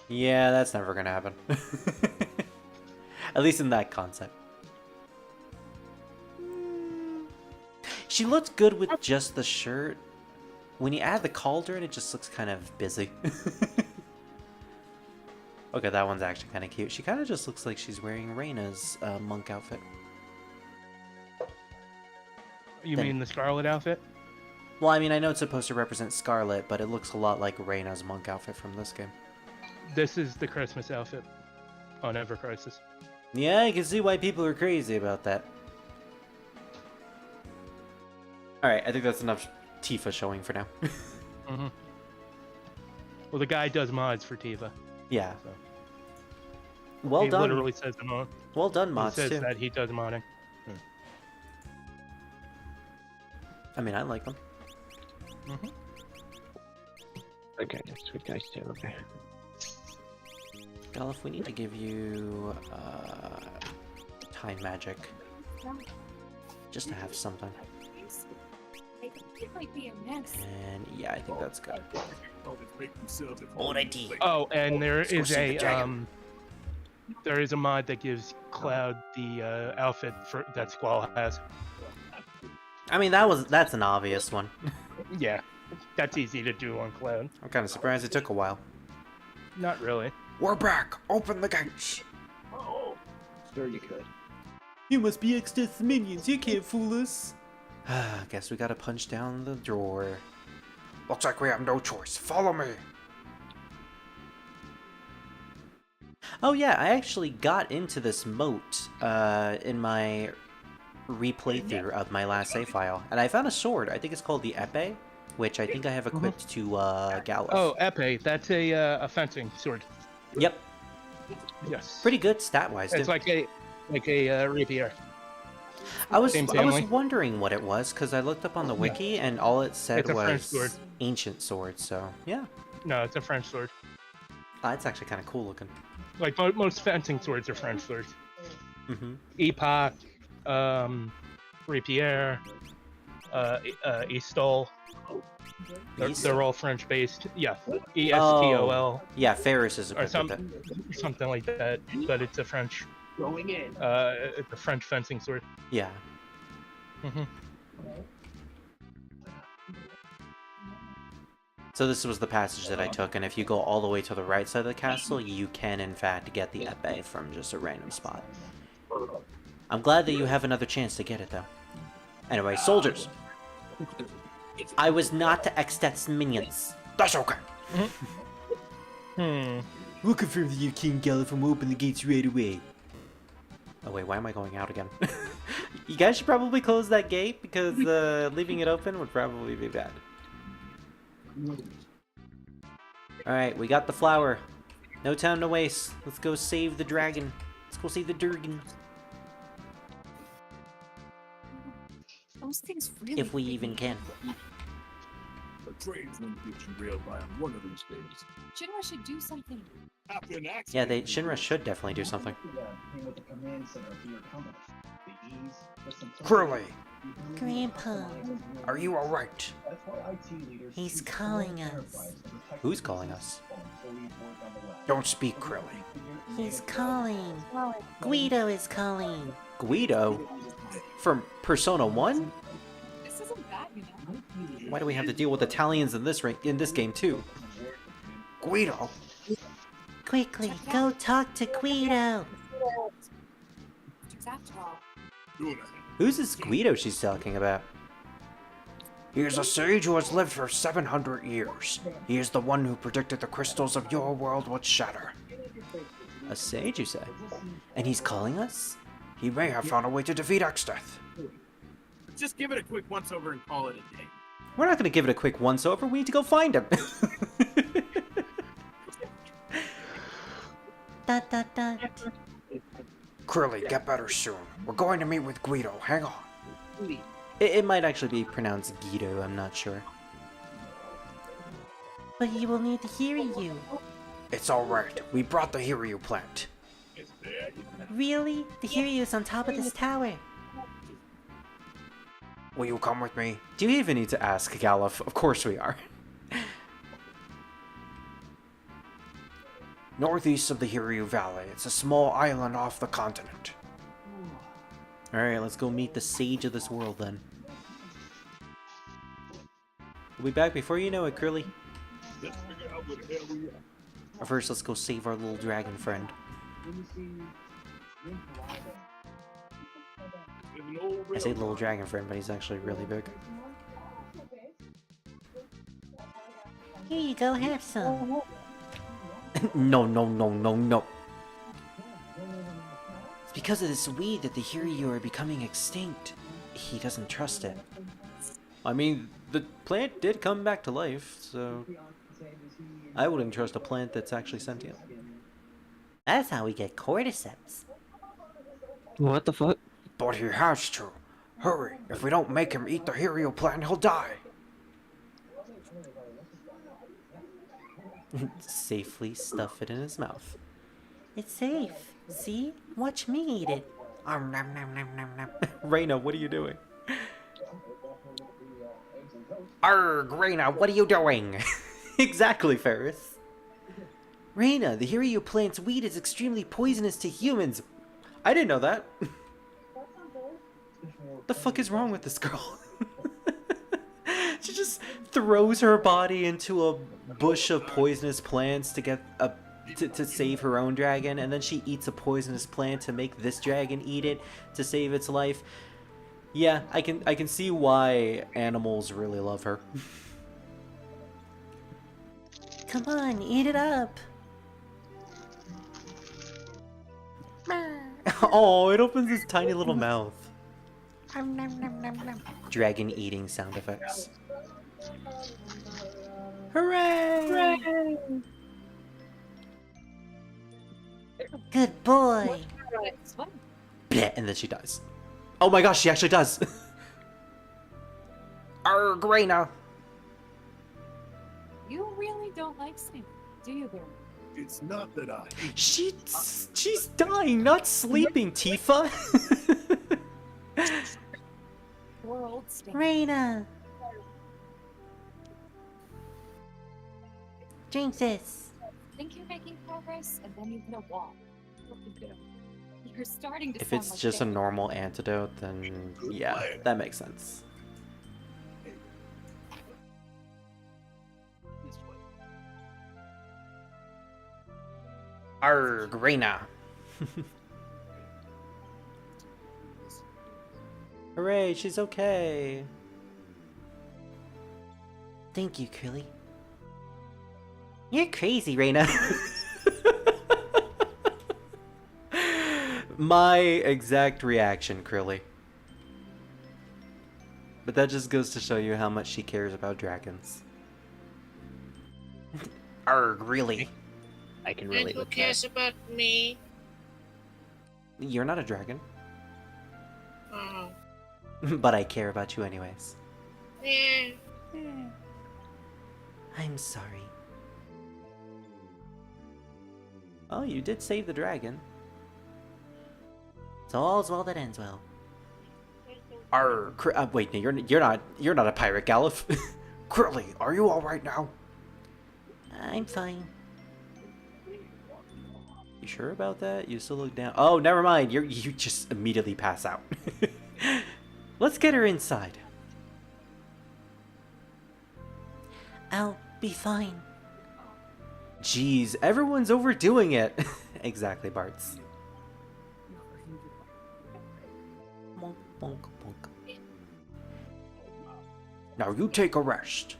Yeah, that's never gonna happen. At least in that concept. She looks good with just the shirt. When you add the cauldron, it just looks kind of busy. Okay, that one's actually kind of cute. She kind of just looks like she's wearing Reyna's monk outfit. You Then- mean the Scarlet outfit? Well, I mean, I know it's supposed to represent Scarlet, but it looks a lot like Reyna's monk outfit from this game. This is the Christmas outfit on Ever Crisis. Yeah, I can see why people are crazy about that. Alright, I think that's enough Tifa showing for now. Mm-hmm. Well, the guy does mods for Tifa. Yeah. So. Well He done. literally says them all. Well done, He mods, says too. that he does modding. I mean, I like them. Mm-hmm. Okay, that's what guys do. Okay. Galif, we need to give you time magic. Just to have something. It might be a mess. And yeah, I think that's good. Oh, and there Let's go is see the a dragon. there is a mod that gives Cloud the outfit that Squall has. I mean, that's an obvious one. Yeah, that's easy to do on Cloud. I'm kind of surprised it took a while. Not really. We're back. Open the gates. Sure you could. You must be X-Death minions. You can't fool us. Guess we gotta punch down the drawer. Looks like we have no choice. Follow me. Oh yeah, I actually got into this moat in my replay through of my last save file, and I found a sword. I think it's called the Epee, which I think I have equipped to Galif. Oh, Epee. That's a fencing sword. Yep, Yes. pretty good stat-wise. It's too. like a rapier. I was Same I was family. wondering what it was because I looked up on the wiki and all it said It's a French was sword. ancient sword. So yeah, No, it's a French sword. it's actually kind of cool looking. Like most fencing swords are French swords. Mm-hmm. Epoch, Rapier, Estol. They're all French based. Yeah, Estol. Yeah, Ferris is a Or bit with it. something like that. But it's a French. Going in. It's a French fencing sword. Yeah. Mm-hmm. So this was the passage that I took, and if you go all the way to the right side of the castle, you can in fact get the epee from just a random spot. I'm glad that you have another chance to get it, though. Anyway, soldiers! I was not to Extat's minions. That's okay. We'll confirm that you King Gallifrey will open the gates right away. Oh wait, why am I going out again? You guys should probably close that gate, because leaving it open would probably be bad. Alright, we got the flower. No time to waste. Let's go save the dragon. Let's go save the Durgan. Those things really. If we even can. The train's gonna get you railed by one of these days. Shinra should do something. After an accident. Yeah, Shinra should definitely do something. Curly, Grandpa, are you alright? he's calling us. Who's calling us? Don't speak, Curly. He's calling. Guido is calling. Guido? From Persona 1? This isn't bad, you know. Why do we have to deal with Italians in this game too? Guido, Quickly, go talk to Guido. After all. Who's this Guido she's talking about? he is a sage who has lived for 700 years. He is the one who predicted the crystals of your world would shatter. A sage, you say? And he's calling us? He may have found a way to defeat Exdeath. Just give it a quick once over and call it a day. We're not gonna give it a quick once-over, we need to go find him. Dot dot dot. Curly, get better soon. We're going to meet with Guido. Hang on. It might actually be pronounced Guido, I'm not sure. But you will need to hear you. It's alright. We brought the Hiryu plant. Really? The Hiryu is on top of this tower. Will you come with me? Do you even need to ask, Galuf? Of course we are. Northeast of the Hiryu Valley. It's a small island off the continent. Alright, let's go meet the sage of this world then. We'll be back before you know it, Curly. Or first, let's go save our little dragon friend. I say little dragon friend, but he's actually really big. Here you go, have some. No, no, no, no, no. It's because of this weed that the Hiryu are becoming extinct. He doesn't trust it. I mean, the plant did come back to life, so... I wouldn't trust a plant that's actually sentient. That's how we get cordyceps. What the fuck? But he has to. Hurry. If we don't make him eat the Hiryu plant, he'll die. Safely stuff it in his mouth. It's safe. See? Watch me eat it. Nom nom nom nom nom. Reina, what are you doing? Arrgh, Reina, what are you doing? Exactly, Ferris. Reina, the Hiryu plant's weed is extremely poisonous to humans. I didn't know that. The fuck is wrong with this girl? She just throws her body into a bush of poisonous plants to get to save her own dragon, and then she eats a poisonous plant to make this dragon eat it to save its life. Yeah, I can see why animals really love her. Come on, eat it up. Oh, it opens its tiny little mouth. Nom, nom, nom, nom, nom. Dragon eating sound effects. Hooray! Good boy. It's fun. Bleh, and then she dies. Oh my gosh, she actually does. Arg, Reina. You really don't like Snake, do you, Barry? It's not that I. She's dying, not sleeping, Tifa. World Snake. Reina! Drink this. Think you're making progress, and then you hit a wall. What you do? You're starting to If sound it's like just a Barry. normal antidote, then yeah, that makes sense. This way. Arg, Reina. Hooray, she's okay. Thank you, Krilly. You're crazy, Reina. My exact reaction, Krilly. But that just goes to show you how much she cares about dragons. Arg, really? I can And relate who with cares that. about me? You're not a dragon. Oh, But I care about you anyways. yeah. I'm sorry. Oh, you did save the dragon. So all's well that ends well. Arg, wait, no, you're not a pirate, Galuf. Crilly, are you alright now? I'm fine. You sure about that? You still look down. Oh, never mind. You just immediately pass out. Let's get her inside. I'll be fine. Jeez, everyone's overdoing it. Exactly, Bart's. Bonk, bonk, bonk. Now you take a rest.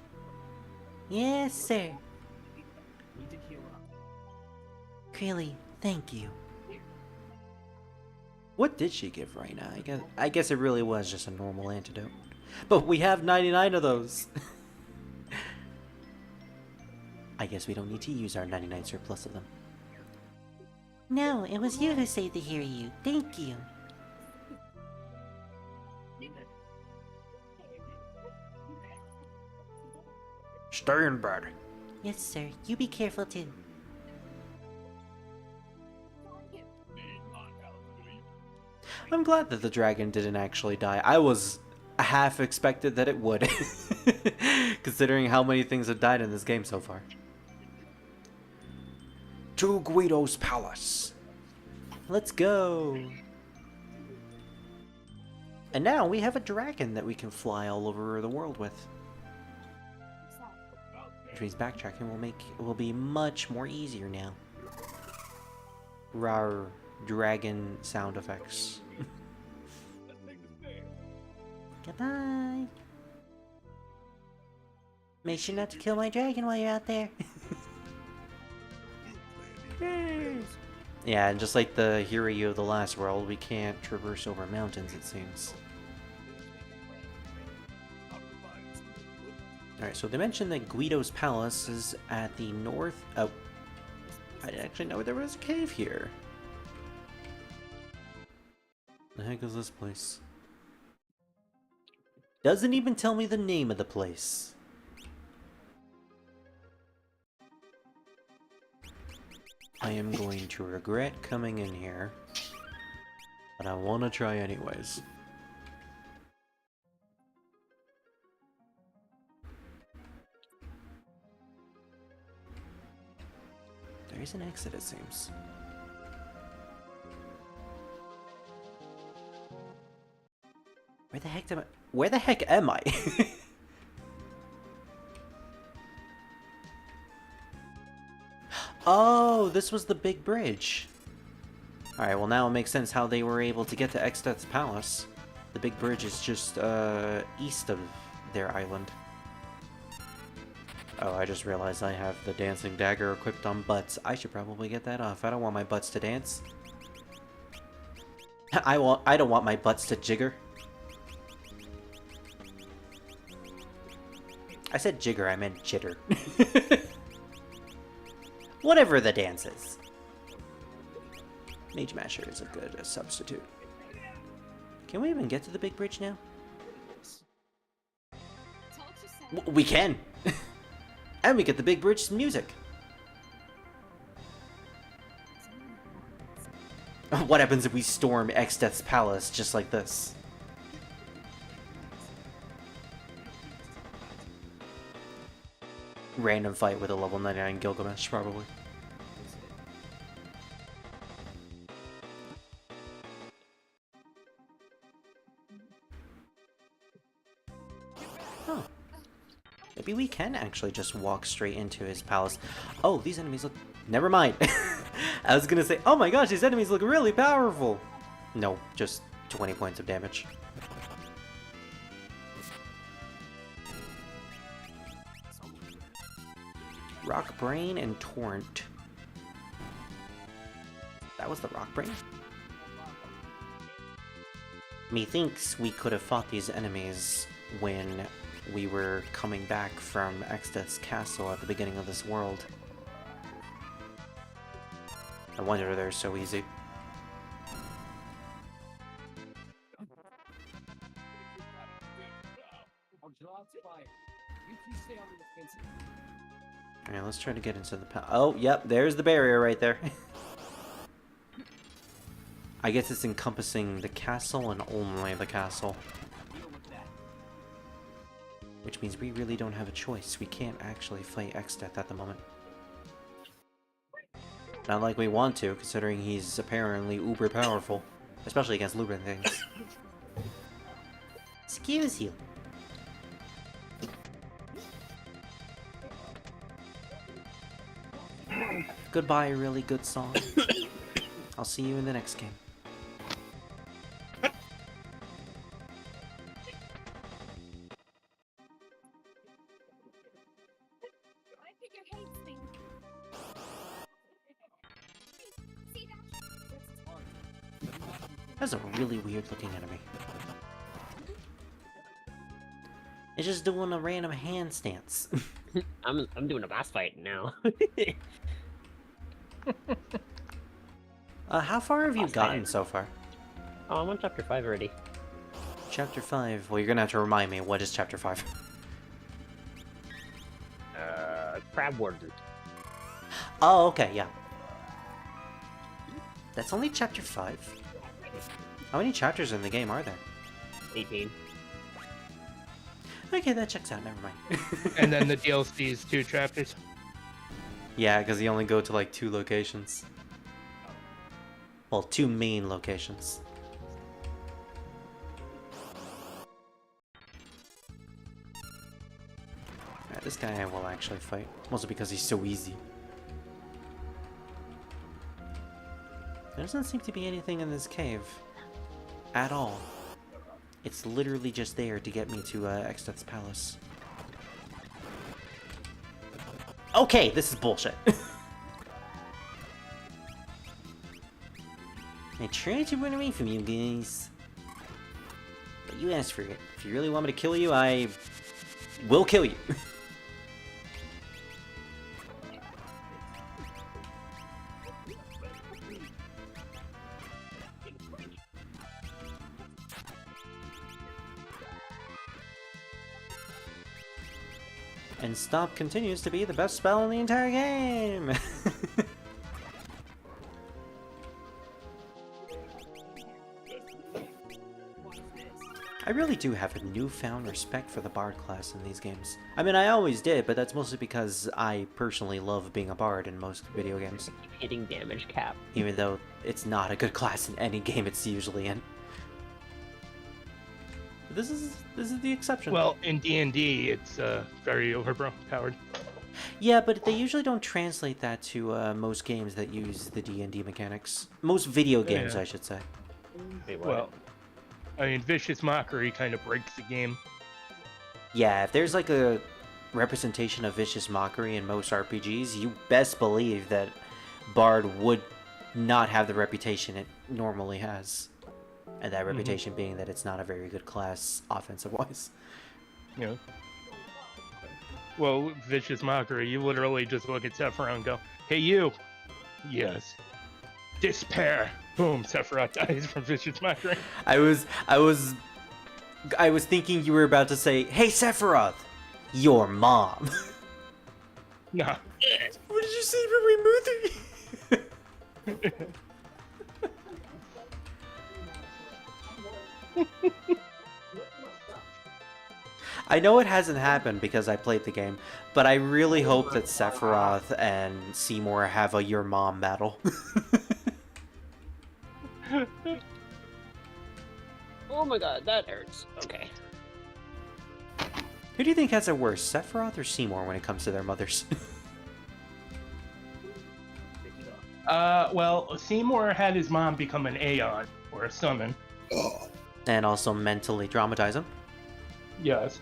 Yes, sir. Krilly, thank you. What did she give Raina? I guess it really was just a normal antidote. But we have 99 of those. I guess we don't need to use our 99 surplus of them. No, it was you who saved the Hiryu. Thank you. Stay in bed. Yes, sir. You be careful too. I'm glad that the dragon didn't actually die. I was half expected that it would. Considering how many things have died in this game so far. To Guido's palace. Let's go. And now we have a dragon that we can fly all over the world with. Which means backtracking will be much more easier now. Rawr, dragon sound effects. Goodbye. Make sure not to kill my dragon while you're out there. Yeah, and just like the Hiryu of the last world, we can't traverse over mountains, it seems. Alright, so they mentioned that Guido's palace is at the north... Oh. I didn't actually know there was a cave here. The heck is this place? Doesn't even tell me the name of the place. I am going to regret coming in here, but I want to try anyways. There is an exit, it seems. Where the heck am I? Where the heck am I? Oh, this was the big bridge. Alright, well now it makes sense how they were able to get to Exteth's palace. The big bridge is just east of their island. Oh, I just realized I have the dancing dagger equipped on butts. I should probably get that off. I don't want my butts to dance. I don't want my butts to jigger. I said jigger, I meant jitter. Whatever the dance is. Mage Masher is a good substitute. Can we even get to the big bridge now? Told you so. We can! And we get the big bridge music. What happens if we storm Exdeath's palace just like this? Random fight with a level 99 Gilgamesh, probably. Oh. Maybe we can actually just walk straight into his palace. Oh, these enemies look... Never mind. I was gonna say, oh my gosh, these enemies look really powerful. No, just 20 points of damage. Rock Brain and Torrent. That was the Rock Brain? Methinks we could have fought these enemies when we were coming back from Exdeath's castle at the beginning of this world. I wonder they're so easy. Alright, let's try to get into the oh, yep, there's the barrier right there. I guess it's encompassing the castle and only the castle. Which means we really don't have a choice. We can't actually fight Exdeath at the moment. Not like we want to, considering he's apparently uber powerful. Especially against Lupin things. Excuse you. Goodbye, really good song. I'll see you in the next game. I think your hate's thing. See that? That's a really weird looking enemy. It's just doing a random handstance. I'm doing a boss fight now. How far have you Boss gotten fight. so far? Oh, I'm on chapter 5 already. Chapter 5. Well, you're gonna have to remind me, what is Chapter 5? Crab Warden. Oh, okay, yeah. That's only Chapter 5? How many chapters in the game are there? 18. Okay, that checks out, never mind. And then the DLC is 2 chapters. Yeah, because you only go to like 2 locations. Well, 2 main locations. Alright, this guy I will actually fight. Mostly because he's so easy. There doesn't seem to be anything in this cave. At all. It's literally just there to get me to Exdeath's palace. Okay, this is bullshit. I tried to run away from you guys. But you asked for it. If you really want me to kill you, I will kill you. And Stomp continues to be the best spell in the entire game! I really do have a newfound respect for the Bard class in these games. I mean, I always did, but that's mostly because I personally love being a Bard in most video games. Hitting damage cap. Even though it's not a good class in any game it's usually in. This is the exception. Well, in D&D, it's very overpowered. Yeah, but they usually don't translate that to most games that use the D&D mechanics. Most video games, Yeah. I should say. Wait, what? Well, I mean, Vicious Mockery kind of breaks the game. Yeah, if there's like a representation of Vicious Mockery in most RPGs, you best believe that Bard would not have the reputation it normally has. And that reputation being that it's not a very good class offensive-wise. You know. Well, Vicious Mockery, you literally just look at Sephiroth and go, "Hey, you." Yes. Despair. Boom, Sephiroth dies from vicious mockery. I was thinking you were about to say, "Hey Sephiroth, your mom." Nah. What did you say for my mother? I know it hasn't happened because I played the game, but I really hope that Sephiroth and Seymour have a your mom battle. Oh my god, that hurts. Okay. Who do you think has it worse, Sephiroth or Seymour, when it comes to their mothers? Well, Seymour had his mom become an Aeon, or a summon. And also mentally traumatize him? Yes.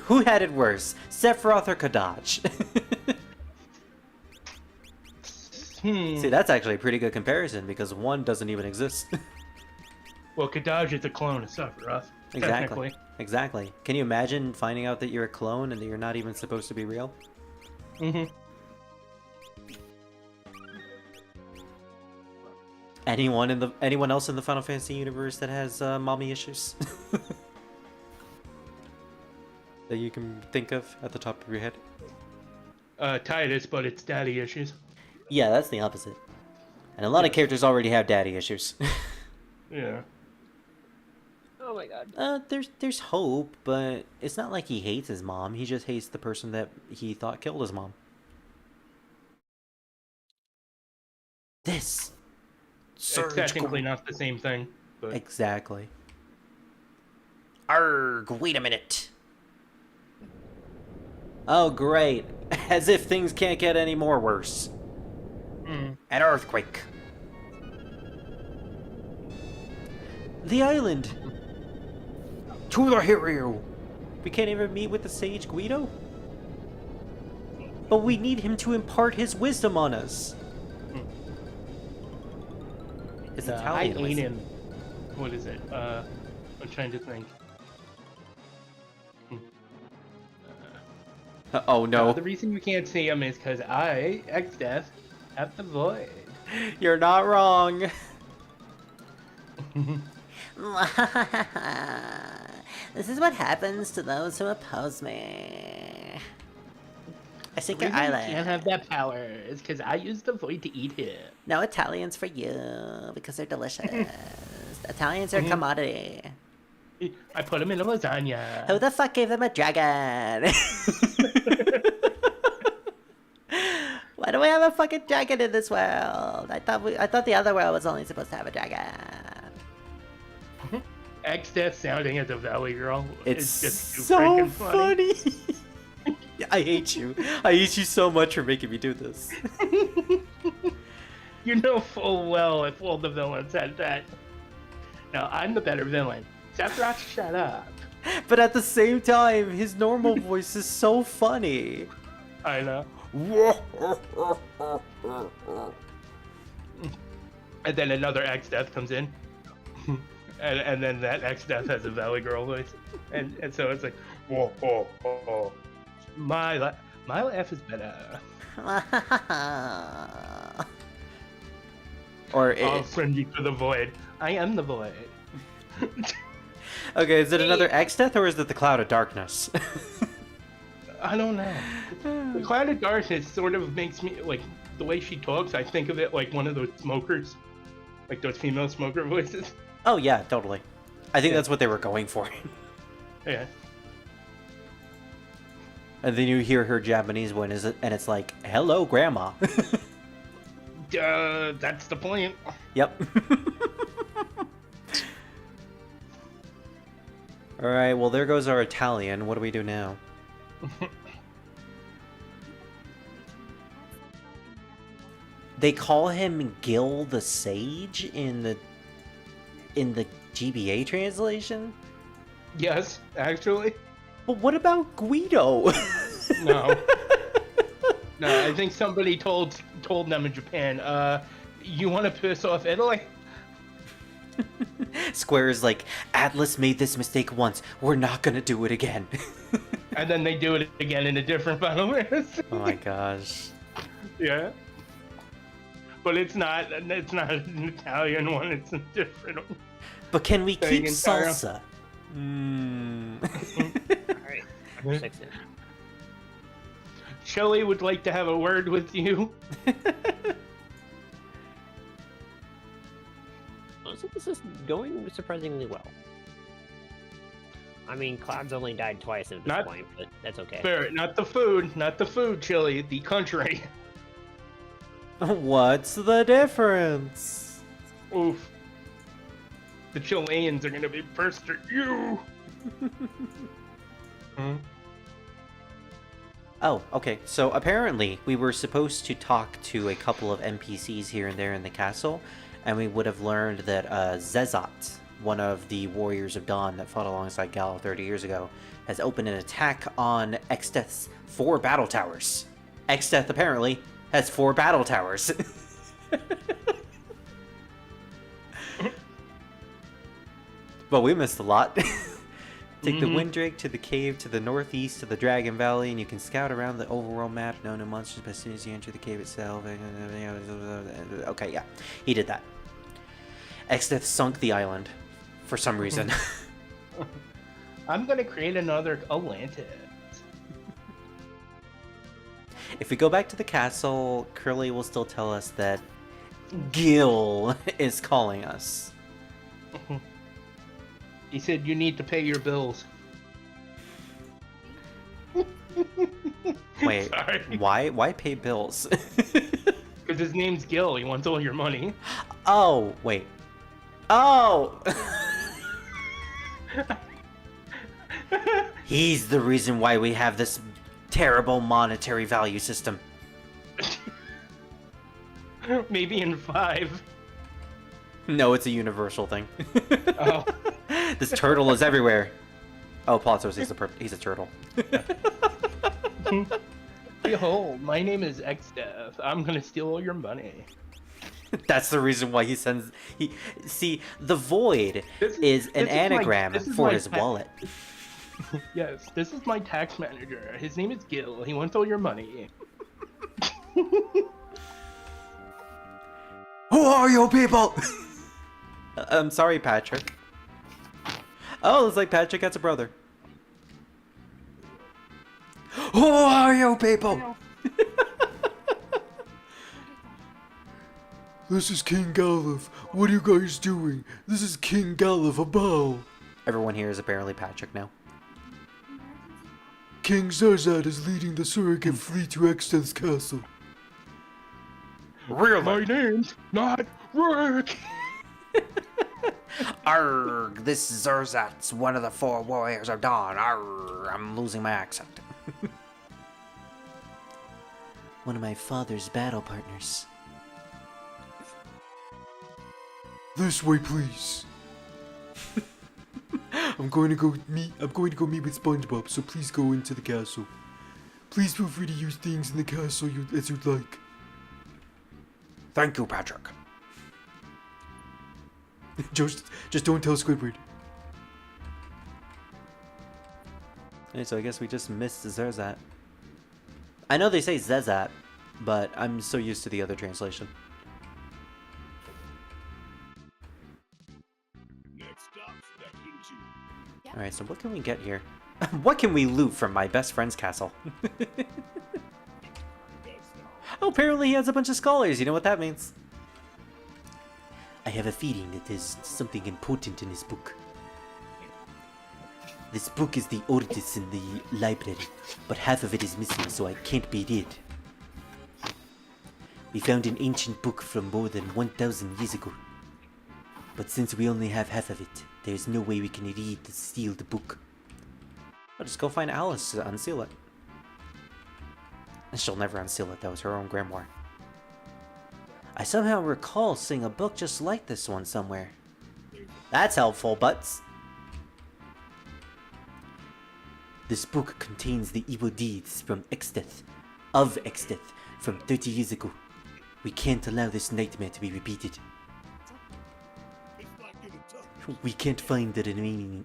Who had it worse, Sephiroth or Kadaj? See, that's actually a pretty good comparison because one doesn't even exist. Well, Kadaj is a clone of Sephiroth. Technically. Exactly. Can you imagine finding out that you're a clone and that you're not even supposed to be real? Mm-hmm. Anyone else in the Final Fantasy universe that has mommy issues? That you can think of at the top of your head? Titus, but it's daddy issues. Yeah, that's the opposite. And a lot of characters already have daddy issues. Yeah. Oh my god. There's hope, but it's not like he hates his mom. He just hates the person that he thought killed his mom. This. It's technically not the same thing, but... Exactly. Arg, wait a minute. Oh, great. As if things can't get any more worse. An earthquake. The island. To the hero. We can't even meet with the sage Guido? But we need him to impart his wisdom on us. His I Italian hate wisdom. him. What is it? I'm trying to think. Oh no. The reason you can't see him is because I, X-Death, have the void. You're not wrong. This is what happens to those who oppose me. I sink The your reason you island. can't have that power is because I use the void to eat him. No Italians for you because they're delicious. Italians are a commodity. I put him in a lasagna. Who the fuck gave them a dragon? Why do we have a fucking dragon in this world? I thought the other world was only supposed to have a dragon. X-Death sounding as a Valley Girl It's is just too so freaking funny. I hate you. I hate you so much for making me do this. You know full well if all the villains had that. No, I'm the better villain. Sephiroth, shut up. But at the same time, his normal voice is so funny. I know. And then another X-Death comes in. and then that X-Death has a Valley Girl voice. And so it's like, whoa, whoa, whoa. My laugh is better. Or I'll send you to the void. I am the void. okay, is it another X-Death or is it the Cloud of Darkness? I don't know. The Cloud of Darkness sort of makes me, like, the way she talks, I think of it like one of those smokers. Like those female smoker voices. Oh yeah, totally. I think that's what they were going for. Yeah. And then you hear her Japanese one, and it's like, "Hello, Grandma." That's the point. Yep. All right. Well, there goes our Italian. What do we do now? They call him Gil the Sage in the GBA translation. Yes, actually. But what about Guido? No. No, I think somebody told them in Japan, you want to piss off Italy? Square is like, Atlas made this mistake once. We're not gonna do it again. And then they do it again in a different Final Fantasy. Oh my gosh. Yeah. But it's not an Italian one, it's a different one. But can we Fang keep and Taro. salsa? Alright, number 6 in. Shelly would like to have a word with you. So this is going surprisingly well. I mean, Cloud's only died twice at this Not- point, but that's okay. Fair, not the food, Chili, the country. What's the difference? Oof. The Chileans are gonna be pissed at you. Hmm? Oh, okay. So apparently we were supposed to talk to a couple of NPCs here and there in the castle, and we would have learned that Zezat, one of the Warriors of Dawn that fought alongside Gal 30 years ago, has opened an attack on Exdeath's 4 battle towers. Exdeath apparently has 4 battle towers. But we missed a lot. Take the Windrake to the cave to the northeast to the Dragon Valley, and you can scout around the overworld map, known to monsters, but as soon as you enter the cave itself... Okay, yeah. He did that. Exdeath sunk the island. For some reason. I'm gonna create another Atlantis. If we go back to the castle, Curly will still tell us that Gil is calling us. He said you need to pay your bills. Wait, Sorry. why pay bills? Because his name's Gil, he wants all your money. Oh, wait. Oh! He's the reason why we have this terrible monetary value system. Maybe in 5. No, it's a universal thing. Oh. This turtle is everywhere. Oh, Platos, he's a turtle. Behold, my name is Exdeath. I'm gonna steal all your money. That's the reason why he sends... See, the void is an anagram for his wallet. Yes, this is my tax manager. His name is Gil. He wants all your money. Who are you people? I'm sorry, Patrick. Oh, it's like Patrick has a brother. Who are you people? This is King Galuf. What are you guys doing? This is King Galuf Abal. Everyone here is apparently Patrick now. King Zarzad is leading the surrogate fleet to Exton's castle. Really? My name's not Rick. Arrgh, this is Zarzat's one of the 4 warriors of dawn. Arrgh, I'm losing my accent. One of my father's battle partners. This way, please. I'm going to go meet with SpongeBob, so please go into the castle. Please feel free to use things in the castle as you'd like. Thank you, Patrick. Just don't tell Squidward. Okay, so I guess we just missed Zerzat. I know they say Zezat, but I'm so used to the other translation. Next stop, Spectrum 2. Alright, so what can we get here? What can we loot from my best friend's castle? Oh, apparently he has a bunch of scholars. You know what that means? I have a feeling that there's something important in this book. This book is the oldest in the library, but half of it is missing, so I can't be read. We found an ancient book from more than 1,000 years ago. But since we only have half of it, there's no way we can read the sealed book. I'll just go find Alice to unseal it. And she'll never unseal it, though. It's her own grimoire. I somehow recall seeing a book just like this one somewhere. That's helpful, butts. This book contains the evil deeds from Exdeath, from 30 years ago. We can't allow this nightmare to be repeated. We can't find the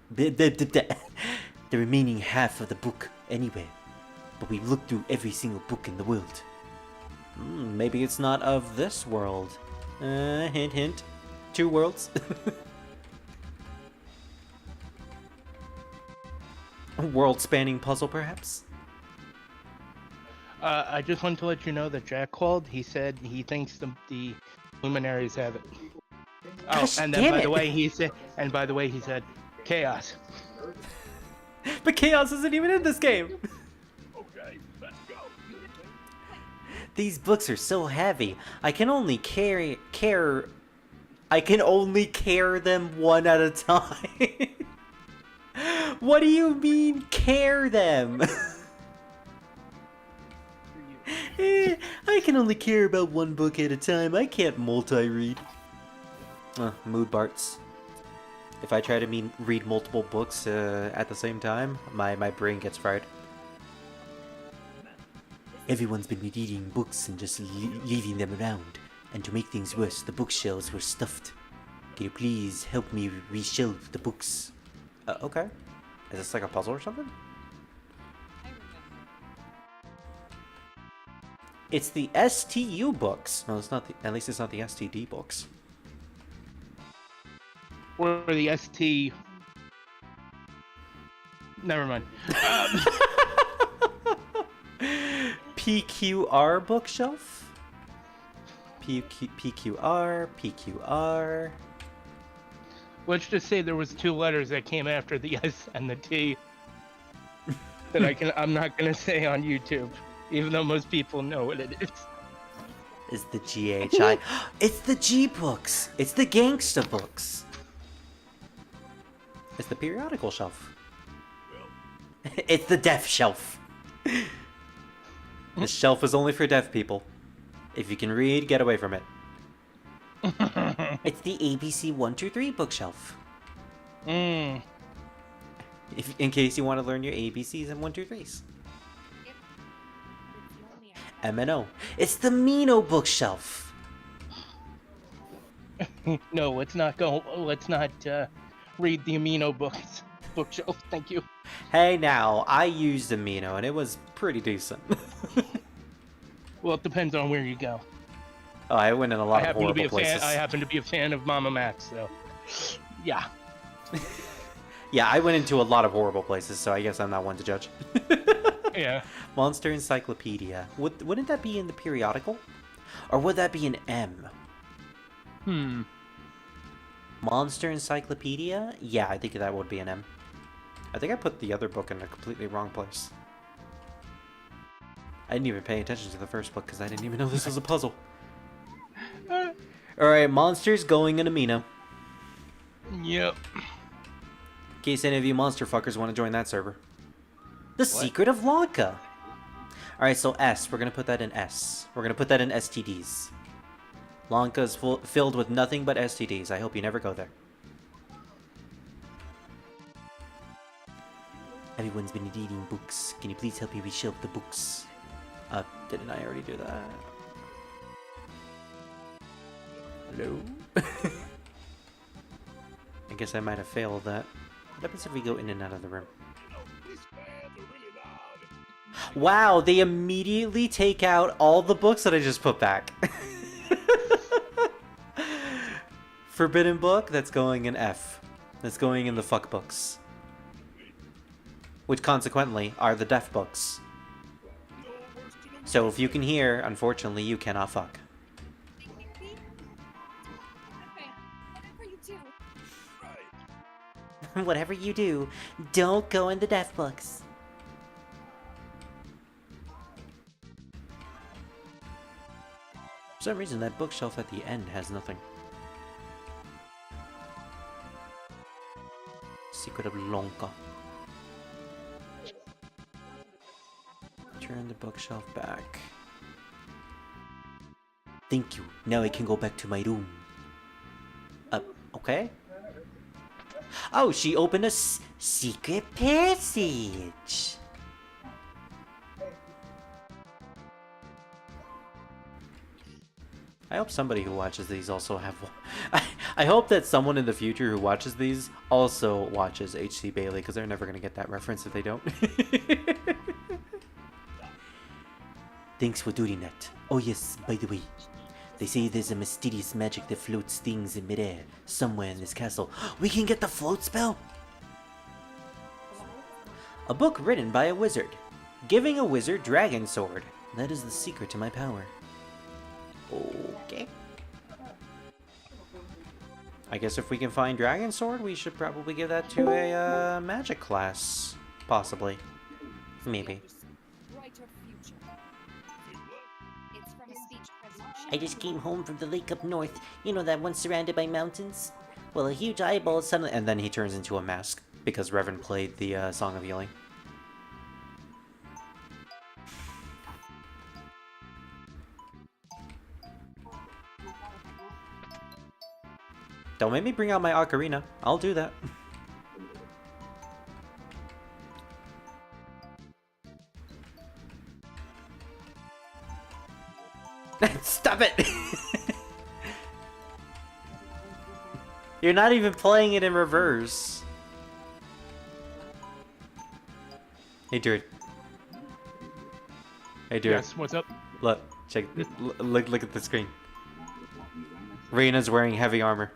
remaining half of the book anywhere, but we've looked through every single book in the world. Maybe it's not of this world. Hint, hint. 2 worlds. A world-spanning puzzle, perhaps? I just wanted to let you know that Jack called. He said he thinks the luminaries have it. Oh, Gosh, and then damn by it. the way he said, chaos. But chaos isn't even in this game! Okay, let's go. These books are so heavy. I can only carry them one at a time. What do you mean, care them? I can only care about one book at a time. I can't multi-read. Mood Barts. If I try to read multiple books at the same time, my brain gets fried. Everyone's been reading books and just leaving them around. And to make things worse, the bookshelves were stuffed. Can you please help me reshelve the books? Okay. Is this like a puzzle or something? It's the STU books. No, it's not. At least it's not the STD books. Or the ST. Never mind. PQR bookshelf? PQR. Let's just say there was 2 letters that came after the S and the T that I'm not gonna say on YouTube, even though most people know what it is. Is the GHI. It's the G books. It's the gangsta books. It's the periodical shelf. It's the deaf shelf. This shelf is only for deaf people. If you can read, get away from it. It's the ABC 123 bookshelf. In case you want to learn your ABCs and 123s. MNO. It's the Mino bookshelf. No, let's not go. Let's not read the amino bookshelf. Thank you. Hey now, I used Amino and it was pretty decent. Well, it depends on where you go. Oh, I went in a lot of horrible places. I happen to be a fan of Mama Max, so yeah. Yeah, I went into a lot of horrible places, so I guess I'm not one to judge. Yeah. Monster Encyclopedia. Wouldn't that be in the periodical? Or would that be an M? Monster Encyclopedia? Yeah, I think that would be an M. I think I put the other book in a completely wrong place. I didn't even pay attention to the first book because I didn't even know this was a puzzle. Alright, monsters going in Amino. Yep. In case any of you monster fuckers want to join that server. The Secret of Lanka. Alright, so S. We're going to put that in S. We're going to put that in STDs. Lanka is filled with nothing but STDs. I hope you never go there. Everyone's been reading books. Can you please help me reshelve the books? Didn't I already do that? Hello? I guess I might have failed that. What happens if we go in and out of the room? Wow, they immediately take out all the books that I just put back. Forbidden book, that's going in F. That's going in the fuck books. Which consequently are the deaf books. So if you can hear, unfortunately you cannot fuck. Whatever you do, don't go in the deaf books. For some reason, that bookshelf at the end has nothing. Secret of Lanka. Turn the bookshelf back. Thank you. Now I can go back to my room. Okay. Oh, she opened a secret passage. I hope somebody who watches these also have... I hope that someone in the future who watches these also watches H.C. Bailey, because they're never going to get that reference if they don't. Thanks for doing that. Oh yes, by the way, they say there's a mysterious magic that floats things in midair somewhere in this castle. We can get the float spell? A book written by a wizard. Giving a wizard dragon sword. That is the secret to my power. Okay. I guess if we can find dragon sword, we should probably give that to a magic class. Possibly. Maybe. Brighter future. It's from a speech presentation. I just came home from the lake up north. You know that one surrounded by mountains? Well, a huge eyeball suddenly... And then he turns into a mask because Revan played the Song of Healing. Don't make me bring out my ocarina. I'll do that. Stop it! You're not even playing it in reverse. Hey, dude. Hey, dude. Yes, what's up? Look, check. Look at the screen. Reina's wearing heavy armor.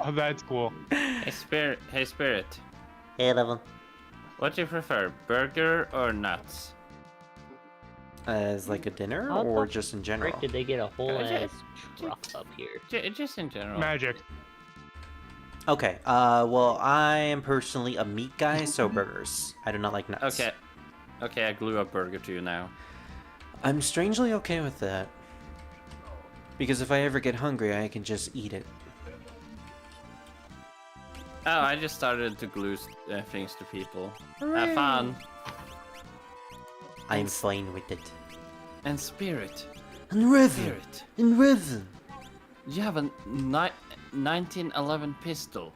Oh, that's cool. Hey, Spirit. Hey, Spirit. Hey, level. What do you prefer, burger or nuts? As like a dinner How or the just in general? Frick, did they get a whole Uh, ass truck up here? Just in general. Magic. Okay, well, I am personally a meat guy, so burgers. I do not like nuts. Okay. Okay, I glue a burger to you now. I'm strangely okay with that. Because if I ever get hungry, I can just eat it. Oh, I just started to glue things to people. Have fun. I'm fine with it. And Spirit. And Revan! Spirit. And Revan! You have a 1911 pistol.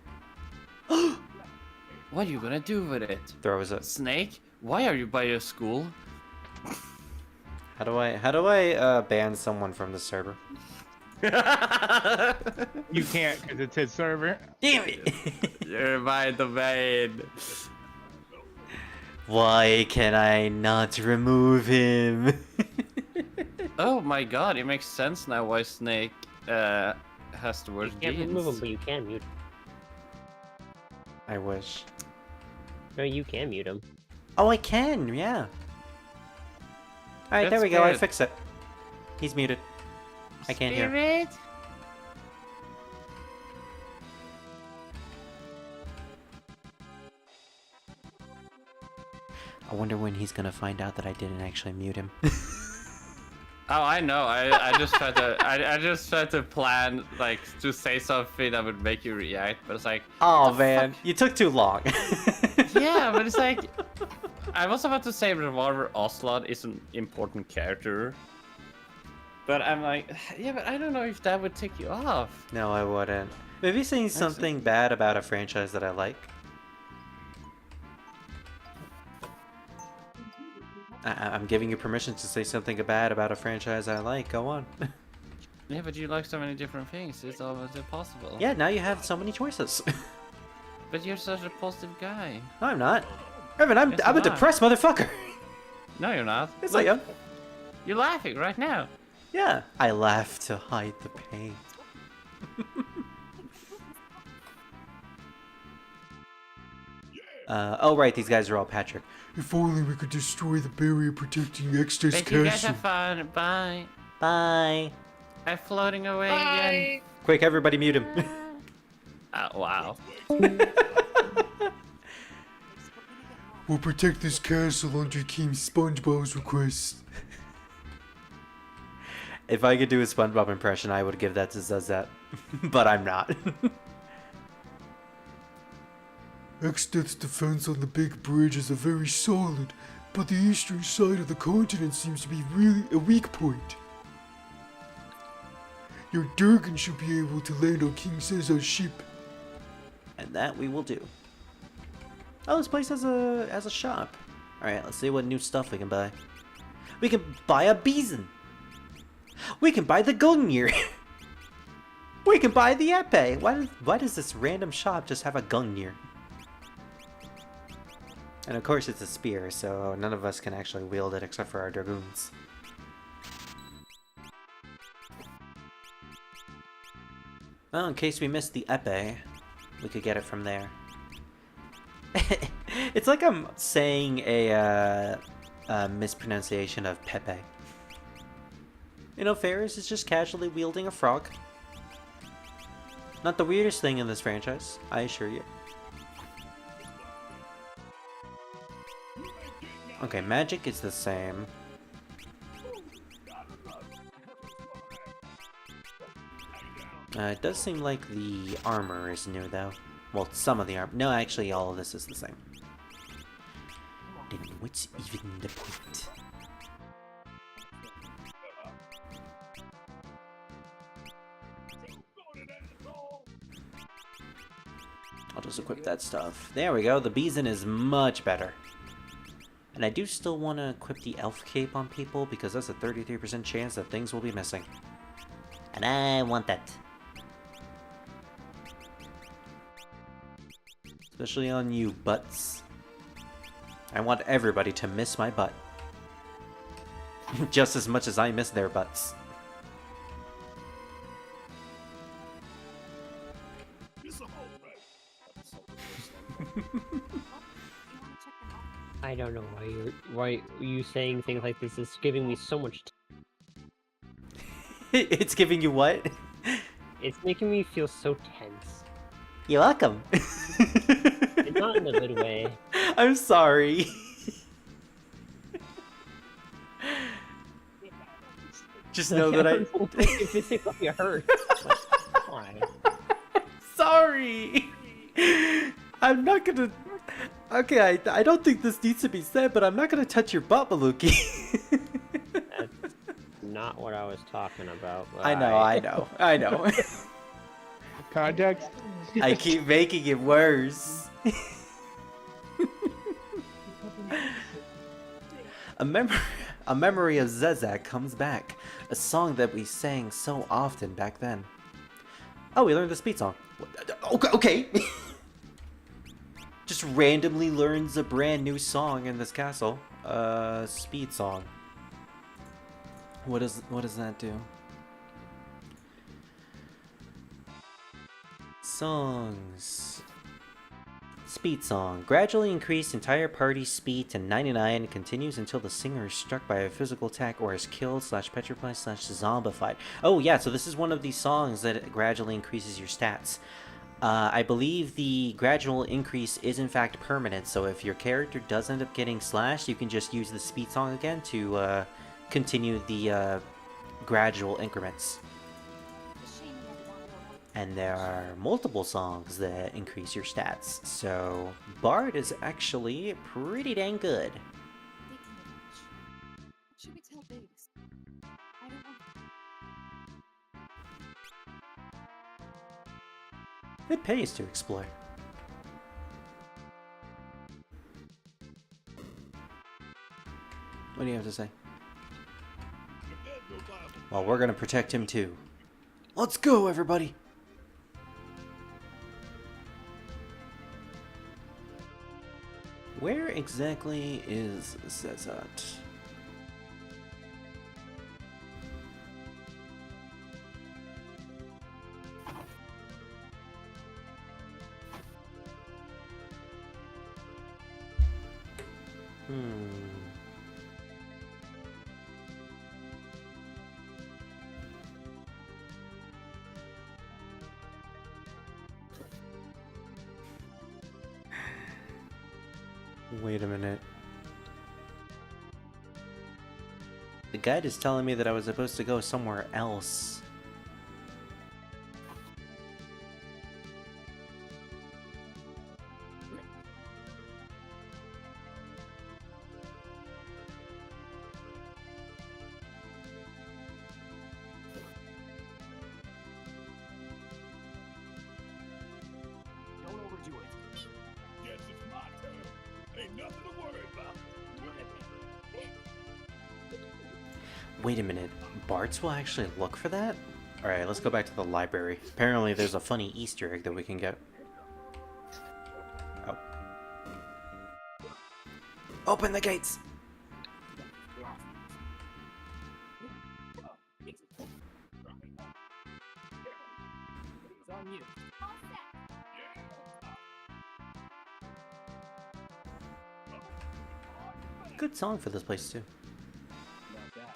What are you gonna do with it? Throws it. Snake? Why are you by your school? How do I ban someone from the server? You can't because it's his server. Damn it! You're my domain. Why can I not remove him? Oh my god, it makes sense now why Snake has the word You can't jeans. remove him, but you can mute. I wish. No, you can mute him. Oh, I can, yeah. Alright, there That's we go, I good. fixed it. He's muted. I can't hear. Spirit? I wonder when he's gonna find out that I didn't actually mute him. Oh, I know. I just tried to I just tried to plan like to say something that would make you react, but it's like Oh man, you took too long. yeah, but it's like I was about to say Revolver Ocelot is an important character, but I'm like, yeah, but I don't know if that would take you off. No, I wouldn't. Maybe saying something bad about a franchise that I like. I'm giving you permission to say something bad about a franchise I like. Go on. Yeah, but you like so many different things. It's almost impossible. Yeah, now you have so many choices. But you're such a positive guy. No, I'm not. Evan, Yes, I'm you a are. depressed motherfucker. No, you're not. Yes, Look, I am. You're laughing right now. Yeah, I laugh to hide the pain. Oh right, these guys are all Patrick. If only we could destroy the barrier protecting Exeter's But you guys castle. have fun. Bye. Bye. I'm floating away again. Quick, everybody mute him. Oh, wow. We'll protect this castle under King SpongeBob's request. If I could do a SpongeBob impression, I would give that to Zazette. But I'm not. Exeter's defense on the big bridges are very solid, but the eastern side of the continent seems to be really a weak point. Your Durgan should be able to land on King Caesar's ship. And that we will do. Oh, this place has a shop. Alright, let's see what new stuff we can buy. We can buy a Bison. We can buy the Gungnir. We can buy the Epee. Why does this random shop just have a Gungnir? And of course it's a spear, so none of us can actually wield it except for our dragoons. Well, in case we missed the epee, we could get it from there. It's like I'm saying a mispronunciation of Pepe. You know, Ferris is just casually wielding a frog. Not the weirdest thing in this franchise, I assure you. Okay, magic is the same. It does seem like the armor is new, though. Well, some of the armor. No, actually, all of this is the same. Then what's even the point? I'll just equip that stuff. There we go. The Bison is much better. And I do still want to equip the Elf Cape on people because that's a 33% chance that things will be missing. And I want that. Especially on you, butts. I want everybody to miss my butt. Just as much as I miss their butts. I don't know why you saying things like this is giving me so much. It's giving you what? It's making me feel so tense. You're welcome. And not in a good way. I'm sorry. Just know that I. If this thing you hurt. Why? Sorry. I'm not gonna. Okay, I don't think this needs to be said, but I'm not gonna touch your butt, Maluki. That's not what I was talking about. I know. Context? I keep making it worse. A memory of Zezak comes back. A song that we sang so often back then. Oh, we learned the speed song. Okay. Just randomly learns a brand new song in this castle. Speed song. What does that do? Songs. Speed song. Gradually increase entire party's speed to 99 and continues until the singer is struck by a physical attack or is killed / petrified / zombified. Oh yeah, so this is one of these songs that gradually increases your stats. I believe the gradual increase is in fact permanent, so if your character does end up getting slashed, you can just use the speed song again to continue the gradual increments. And there are multiple songs that increase your stats, so Bard is actually pretty dang good. Should we tell Biggs? I don't know. It pays to explore. What do you have to say? Well, we're gonna protect him too. Let's go, everybody! Where exactly is Zezat? Wait a minute. The guide is telling me that I was supposed to go somewhere else. Don't overdo it. Yes, it's my turn. Ain't nothing to worry about. Wait a minute. Bards will actually look for that? Alright, let's go back to the library. Apparently there's a funny Easter egg that we can get. Oh. Open the gates. It's on you. All set. Good song for this place too. Not bad.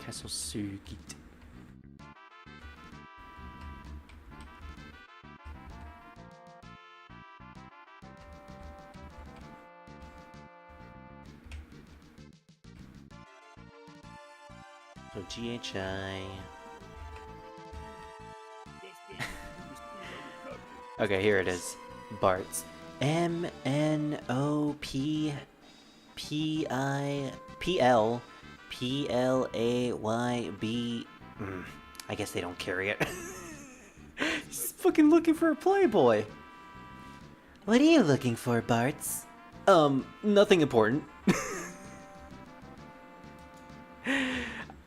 Castle Sugit. So GHI. Okay, here it is. Bart's. MNOPPIPLPLAYB. I guess they don't carry it. He's fucking looking for a Playboy. What are you looking for, Bart's? Nothing important.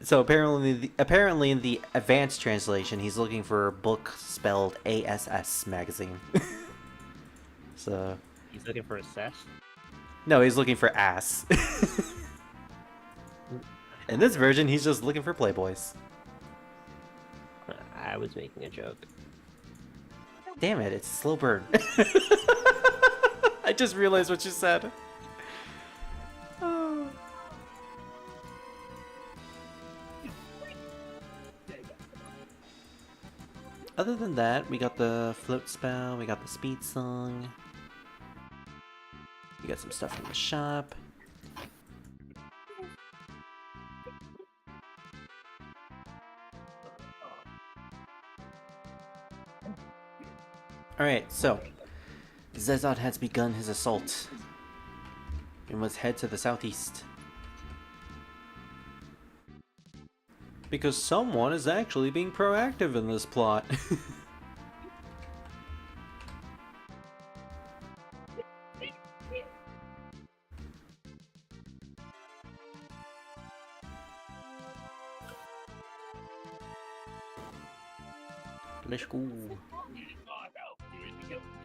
So apparently in the advanced translation, he's looking for a book spelled ASS magazine. So He's looking for a cess. no, he's looking for ass. In this version, he's just looking for Playboys. I was making a joke. Damn it, it's a slow burn. I just realized what you said. Oh. Other than that, we got the float spell, we got the speed song. We got some stuff from the shop. Alright, so Zezot has begun his assault. We must head to the southeast. Because someone is actually being proactive in this plot. Let's go.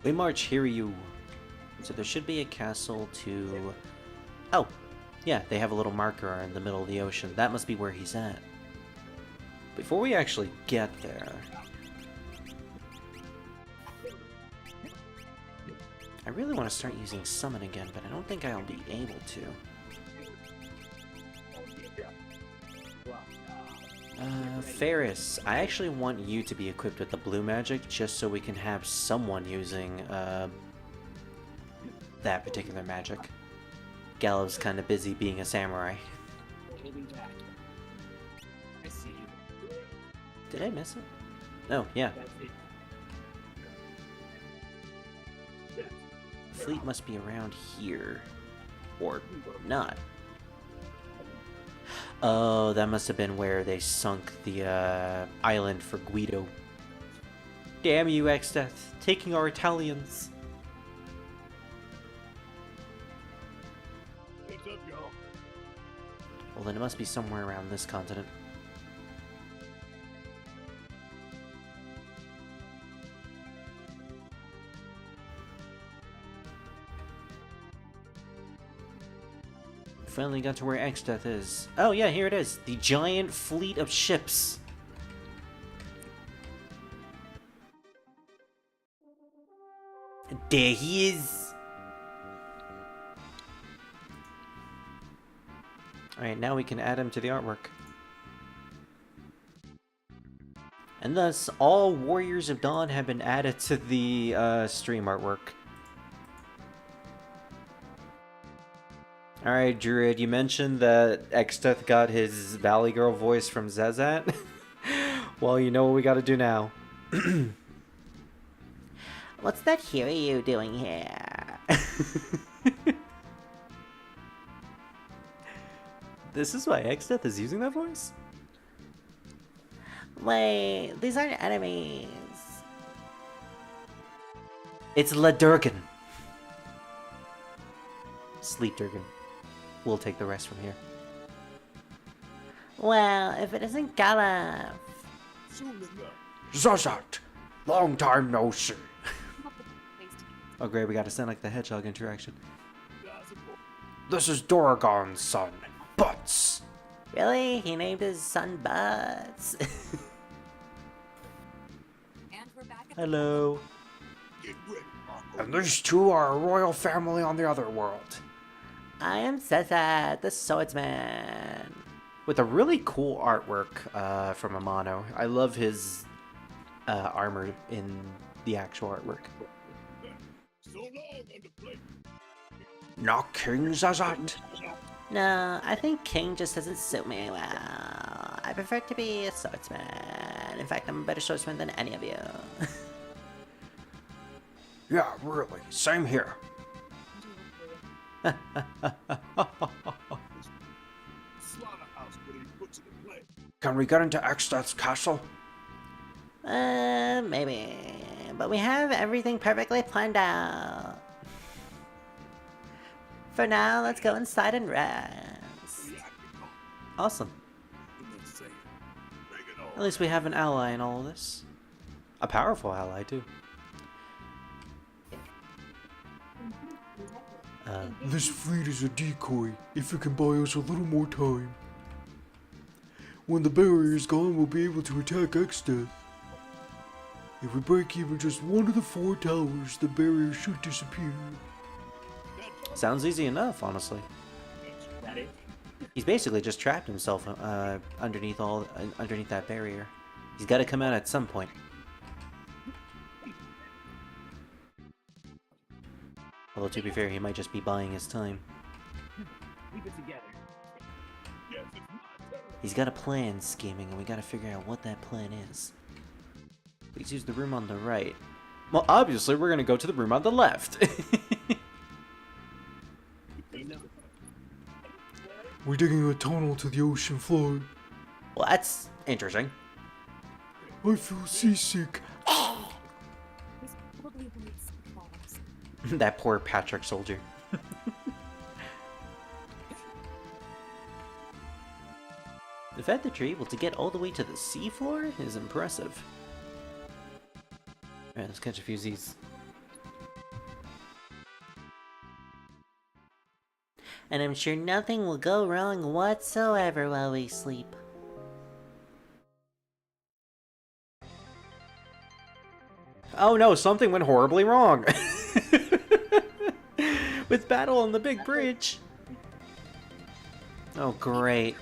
We march Hiryu. So there should be a castle to... Oh! Yeah, they have a little marker in the middle of the ocean. That must be where he's at. Before we actually get there... I really want to start using summon again, but I don't think I'll be able to. Ferris, I actually want you to be equipped with the blue magic, just so we can have someone using, that particular magic. Gallow's kind of busy being a samurai. Holding back. I see you. Did I miss it? Oh, yeah. That's it. Fleet must be around here. Or not. Oh, that must have been where they sunk the island for Guido. Damn you, X-Death, taking our Italians. What's up, y'all? Well, then it must be somewhere around this continent. Finally got to where X-Death is. Oh yeah, here it is. The giant fleet of ships. There he is. Alright, now we can add him to the artwork. And thus, all Warriors of Dawn have been added to the stream artwork. Alright, Druid, you mentioned that X-Death got his Valley Girl voice from Zezat. Well, you know what we gotta do now. What's that Hiryu doing here? This is why X-Death is using that voice? Wait, these aren't enemies. It's Ledurgan. Sleep Durgan. We'll take the rest from here. Well, if it isn't Galaf. Zazat, long time no see. Come up with a place to keep Oh great, we got a Sonic the Hedgehog interaction. This is Doragon's son, Butts. Really? He named his son Butts? And we're back at the Hello. Get ready, Marco. And these two are a royal family on the other world. I am Sethad, the swordsman. With a really cool artwork from Amano. I love his armor in the actual artwork. So long, underplay. Not King Zazat. No, I think King just doesn't suit me well. I prefer to be a swordsman. In fact, I'm a better swordsman than any of you. Yeah, really. Same here. Slaughterhouse ready to put to the play. Can we get into Exstat's castle? Maybe. But we have everything perfectly planned out. For now, let's go inside and rest. Awesome. Bring it on. At least we have an ally in all of this. A powerful ally, too. This fleet is a decoy, if it can buy us a little more time. When the barrier is gone, we'll be able to attack Extat. If we break even just one of the 4 towers, the barrier should disappear. Sounds easy enough, honestly. He's basically just trapped himself underneath that barrier. He's got to come out at some point. Although to be fair, he might just be buying his time. Keep it together. Yes, it's my turn. He's got a plan scheming, and we got to figure out what that plan is. Please use the room on the right. Well, obviously, we're going to go to the room on the left. We're digging a tunnel to the ocean floor. Well, that's interesting. I feel seasick. This probably bleeds balls. That poor Patrick soldier. The fact that you're able to get all the way to the seafloor is impressive. Alright, let's catch a few Z's. And I'm sure nothing will go wrong whatsoever while we sleep. Oh no, something went horribly wrong! With battle on the big bridge! Oh great.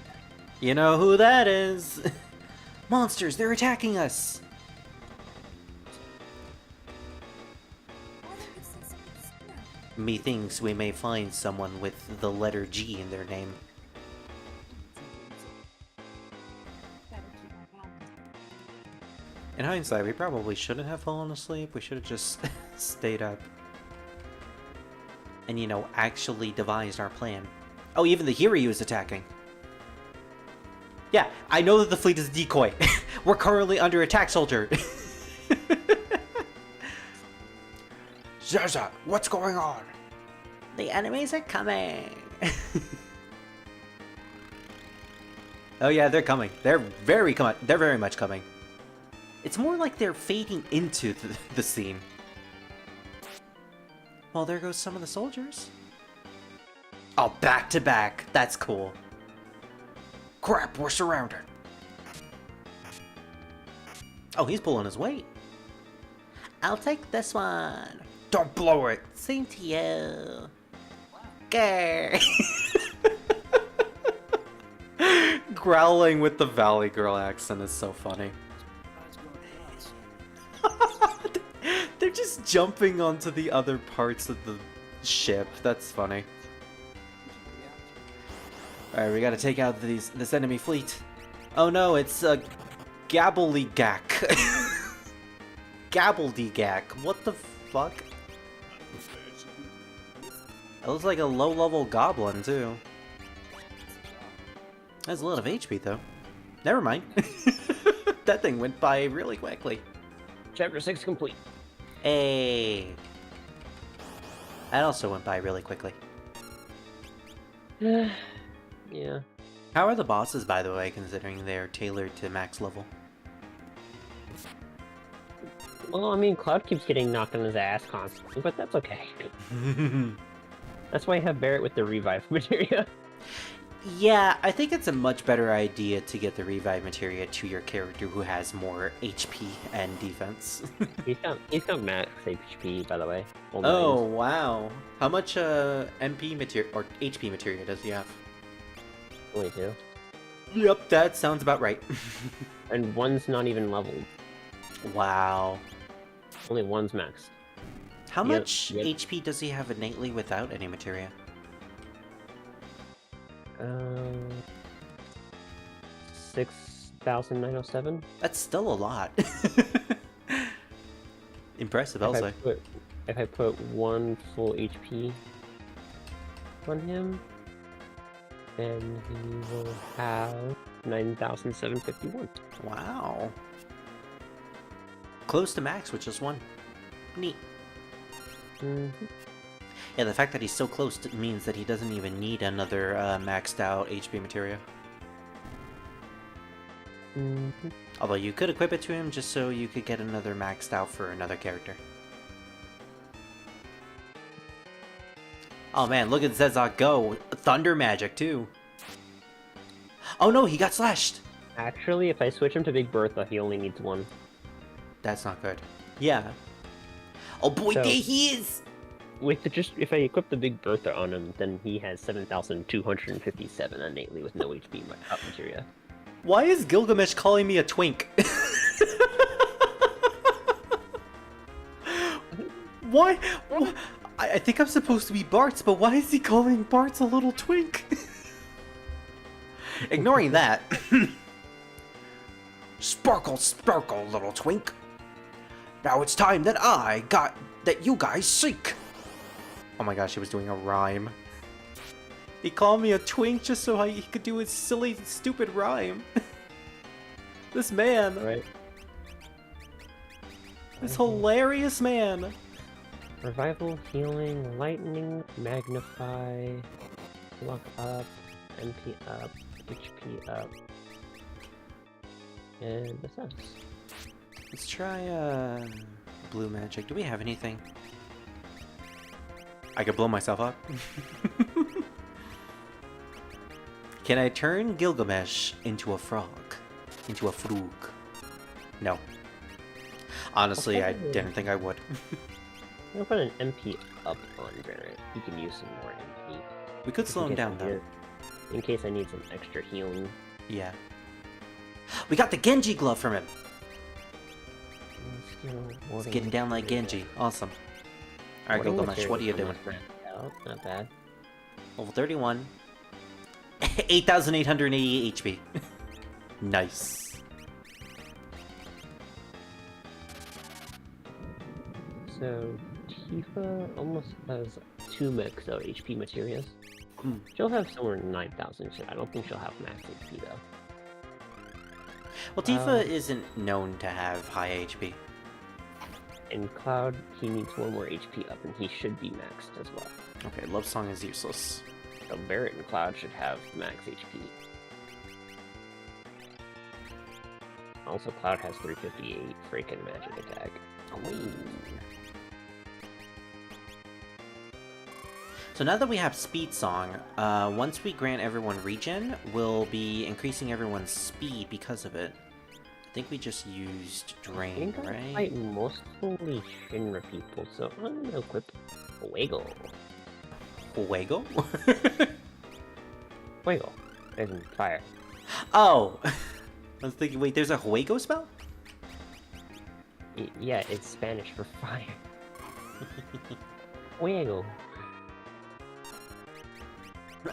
You know who that is! Monsters, they're attacking us! Why don't you say something sooner? Methinks we may find someone with the letter G in their name. Better keep our balance. In hindsight, we probably shouldn't have fallen asleep. We should have just stayed up. And, you know, actually devised our plan. Oh, even the Hiryu is attacking. Yeah, I know that the fleet is a decoy. We're currently under attack, soldier. Zazat, what's going on? The enemies are coming! Oh yeah, they're coming. They're very much coming. It's more like they're fading into the scene. Well, there goes some of the soldiers. Oh, back to back. That's cool. Crap, we're surrounded. Oh, he's pulling his weight. I'll take this one! Don't blow it. Same to you. Grr. Growling with the Valley Girl accent is so funny. They're just jumping onto the other parts of the ship. That's funny. Alright, we gotta take out this enemy fleet. Oh no, it's a Gabbledygak. Gabbledygak. What the fuck? It looks like a low-level goblin, too. Has a lot of HP, though. Never mind. That thing went by really quickly. Chapter 6 complete. Hey. That also went by really quickly. Yeah. How are the bosses, by the way, considering they're tailored to max level? Well, I mean, Cloud keeps getting knocked on his ass constantly, but that's okay. That's why I have Barrett with the revive materia. Yeah, I think it's a much better idea to get the revive materia to your character who has more HP and defense. he's got max HP, by the way. Old Oh, Nines. wow. How much MP materia or HP materia does he have? Only 2. Yep, that sounds about right. And one's not even leveled. Wow. Only one's maxed. How Yep, much yep. HP does he have innately without any materia? 6,907. That's still a lot. Impressive, I'll say. If I put 1 full HP on him, then he will have 9,751. Wow. Close to max, which is 1. Neat. Yeah, the fact that he's so close means that he doesn't even need another maxed out HP materia. Although you could equip it to him just so you could get another maxed out for another character. Oh man, look at Zezok go! Thunder magic too! Oh no, he got slashed! Actually, if I switch him to Big Bertha, he only needs 1. That's not good. Yeah. Oh boy, So- there he is! If I equip the Big Bertha on him, then he has 7,257 innately with no HP up materia. Why is Gilgamesh calling me a twink? Why? I think I'm supposed to be Bart's, but why is he calling Bart's a little twink? Ignoring that. Sparkle, sparkle, little twink. Now it's time that you guys seek. Oh my gosh, he was doing a rhyme. He called me a twink just so he could do his silly, stupid rhyme. This man. Right? This hilarious man. Revival, healing, lightning, magnify, luck up, MP up, HP up, and the sense. Let's try blue magic. Do we have anything? I could blow myself up. Can I turn Gilgamesh into a frog? Into a frog? No. Honestly, I didn't think I would. I'm gonna put an MP up on Barrett. He can use some more MP. We could slow him down, though. In case I need some extra healing. Yeah. We got the Genji glove from him! It's getting down like Genji. Awesome. Alright, Gilgamesh, what are you doing? Not bad. Level 31. 8,888 HP. Nice. So, Tifa almost has 2 max out HP materials. Hmm. She'll have somewhere 9,000. I don't think she'll have max HP though. Well, Tifa isn't known to have high HP. In Cloud, he needs 1 more HP up, and he should be maxed as well. Okay, Love Song is useless. So Barrett and Cloud should have max HP. Also, Cloud has 358 freaking magic attack. So now that we have Speed Song, once we grant everyone regen, we'll be increasing everyone's speed because of it. I think we just used I Drain, think I right? fight mostly Shinra people, so I'm gonna equip Wiggle. Fuego? Wiggle, as in fire. Oh! I was thinking, wait, there's a Fuego spell? Yeah, it's Spanish for fire. Wiggle.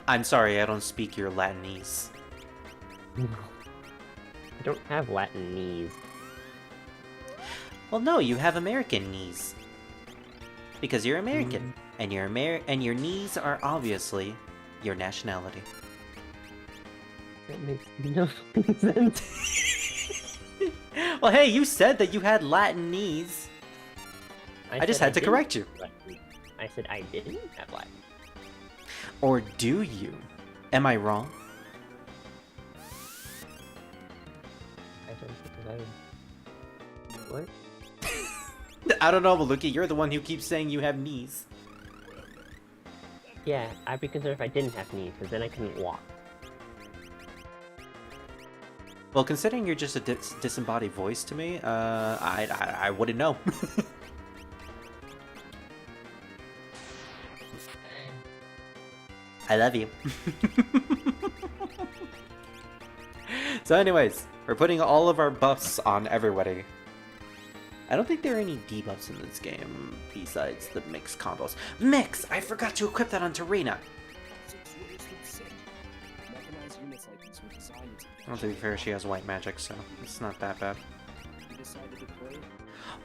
I'm sorry, I don't speak your Latinese. I don't have Latin knees. Well, no, you have American knees. Because you're American, and your knees are obviously your nationality. That makes no sense. Well, hey, you said that you had Latin knees. I just said had to didn't correct you. have Latin. I said I didn't have Latin. Or do you? Am I wrong? I don't think I... What? I don't know, Maluki. You're the one who keeps saying you have knees. Yeah, I'd be concerned if I didn't have knees, because then I couldn't walk. Well, considering you're just a disembodied voice to me, I wouldn't know. I love you. So anyways, we're putting all of our buffs on everybody. I don't think there are any debuffs in this game besides the mix combos. Mix! I forgot to equip that onto Rena. Well, to be fair, she has white magic, so it's not that bad.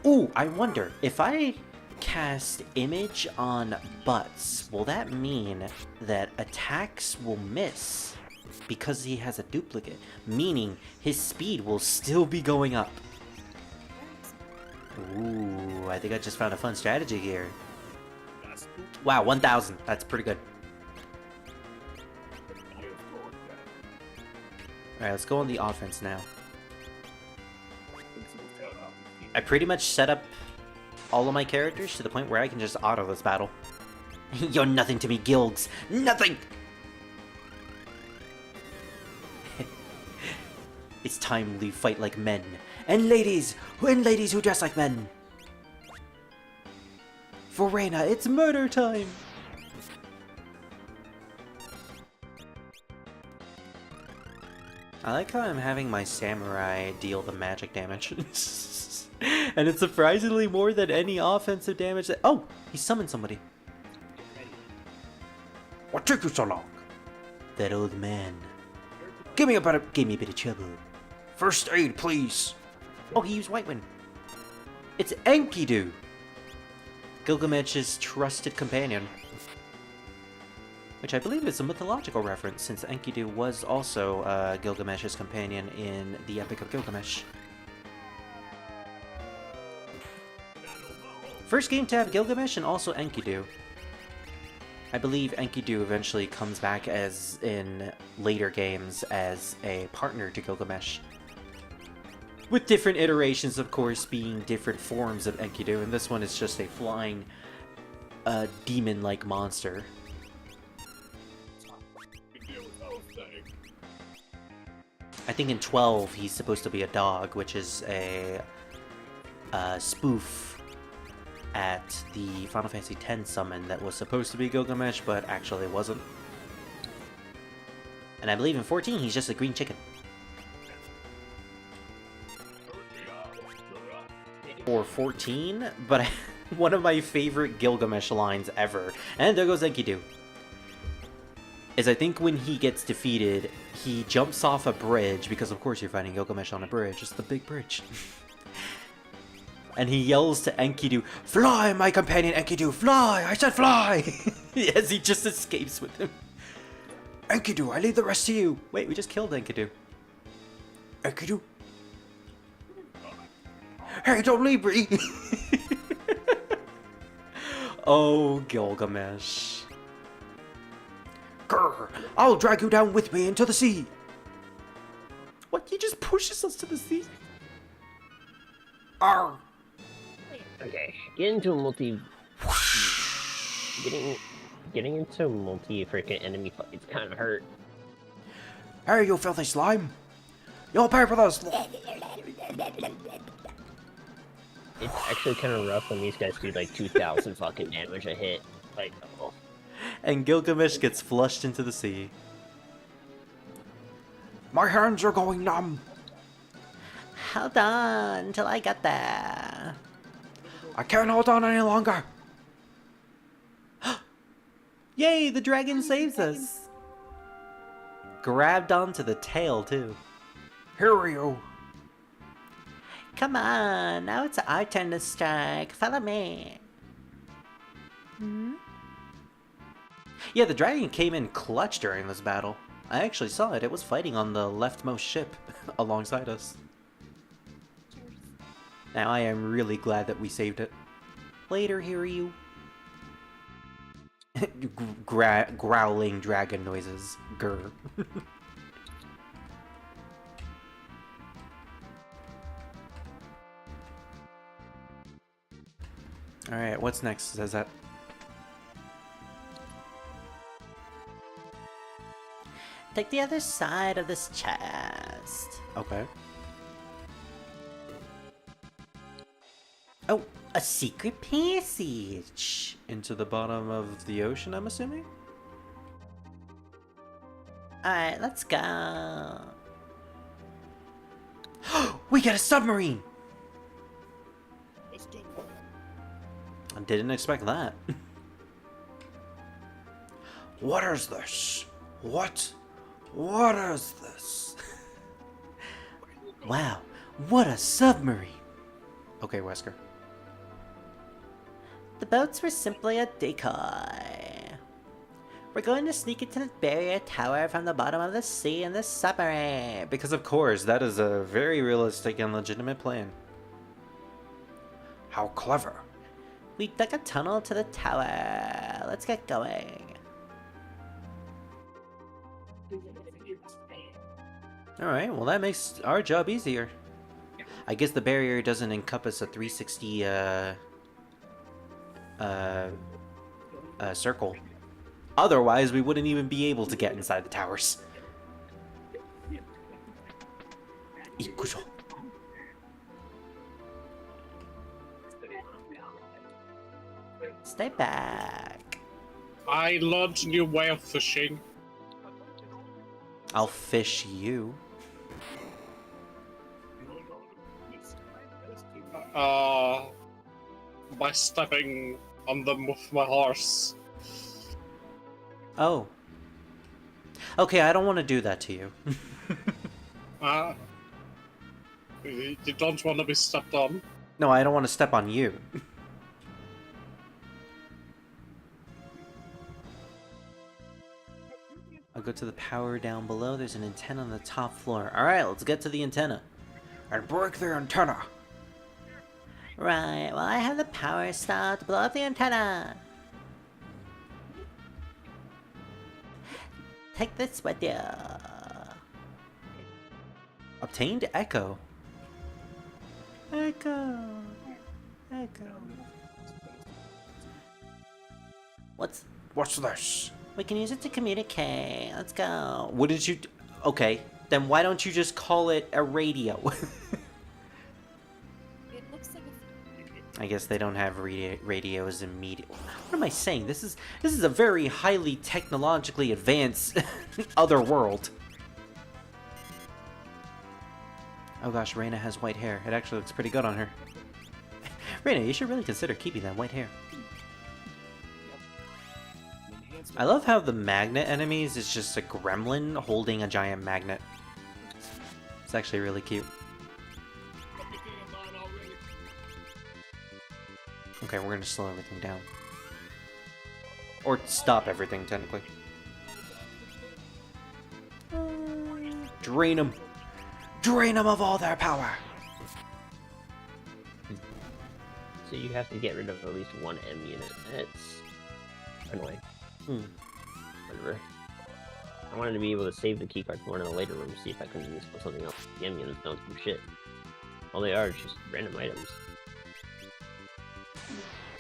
Ooh, I wonder, if I cast Image on Butts, will that mean that attacks will miss because he has a duplicate? Meaning, his speed will still be going up. Ooh, I think I just found a fun strategy here. Wow, 1,000. That's pretty good. Alright, let's go on the offense now. I pretty much set up all of my characters to the point where I can just auto this battle. You're nothing to me, Gilgs. Nothing! It's time we fight like men. And ladies who dress like men. For Reyna, it's murder time! I like how I'm having my samurai deal the magic damage. And it's surprisingly more than any offensive damage that— oh! He summoned somebody. What took you so long? That old man. Gave me a bit of trouble. First aid, please. Oh, he used White Wind. It's Enkidu, Gilgamesh's trusted companion. Which I believe is a mythological reference, since Enkidu was also Gilgamesh's companion in the Epic of Gilgamesh. First game to have Gilgamesh and also Enkidu. I believe Enkidu eventually comes back as in later games as a partner to Gilgamesh. With different iterations, of course, being different forms of Enkidu, and this one is just a flying, demon-like monster. I think in 12 he's supposed to be a dog, which is a spoof at the Final Fantasy X summon that was supposed to be Gilgamesh, but actually wasn't. And I believe in 14 he's just a green chicken. Or 14, but one of my favorite Gilgamesh lines ever, and there goes Enkidu, is I think when he gets defeated, he jumps off a bridge, because of course you're fighting Gilgamesh on a bridge, it's the big bridge. And he yells to Enkidu, "Fly, my companion Enkidu, fly! I said fly!" As he just escapes with him. Enkidu, I leave the rest to you. Wait, we just killed Enkidu. Enkidu? Hey, don't leave me! Oh, Gilgamesh. Grr! I'll drag you down with me into the sea! What? He just pushes us to the sea? Arr! Okay, getting into multi freaking enemy fights kind of hurt. Hey, you filthy slime! You'll pay for this! It's actually kind of rough when these guys do like 2,000 fucking damage a hit. Like, oh. And Gilgamesh gets flushed into the sea. My hands are going numb! Hold on till I get there. I can't hold on any longer! Yay, the dragon saves us! Grabbed onto the tail, too. Here you! Come on, now it's our turn to strike. Follow me. Yeah, the dragon came in clutch during this battle. I actually saw it. It was fighting on the leftmost ship alongside us. Now I am really glad that we saved it. Later, Hiryu. Growling dragon noises. Grr. Alright, what's next? Says that. Take the other side of this chest. Okay. Oh, a secret passage. Into the bottom of the ocean, I'm assuming? Alright, let's go. We got a submarine! Let's go. I didn't expect that. What is this? What is this? Wow, what a submarine. Okay, Wesker. The boats were simply a decoy. We're going to sneak into the barrier tower from the bottom of the sea in this submarine. Because of course, that is a very realistic and legitimate plan. How clever. We dug a tunnel to the tower. Let's get going. Alright, well that makes our job easier. I guess the barrier doesn't encompass a 360 circle. Otherwise, we wouldn't even be able to get inside the towers. Ikujo. Stay back. I learned a new way of fishing. I'll fish you. By stepping on them with my horse. Oh. Okay, I don't want to do that to you. You don't want to be stepped on. No, I don't want to step on you. I'll go to the power down below. There's an antenna on the top floor. Alright, let's get to the antenna. And break the antenna! Right, well I have the power star to blow up the antenna. Take this with you. Obtained Echo. Echo. Echo. What's this? We can use it to communicate. Let's go. Wouldn't you... Okay, then why don't you just call it a radio? It looks like a I guess they don't have radios immediate. What am I saying? This is a very highly technologically advanced other world. Oh gosh, Reina has white hair. It actually looks pretty good on her. Reina, you should really consider keeping that white hair. I love how the magnet enemies is just a gremlin holding a giant magnet. It's actually really cute. Okay, we're gonna slow everything down. Or stop everything, technically. Drain them! Drain them of all their power! So you have to get rid of at least one M unit. That's annoying. Whatever. I wanted to be able to save the keycard for one of the later rooms, see if I couldn't use it for something else. The M units don't do shit. All they are is just random items.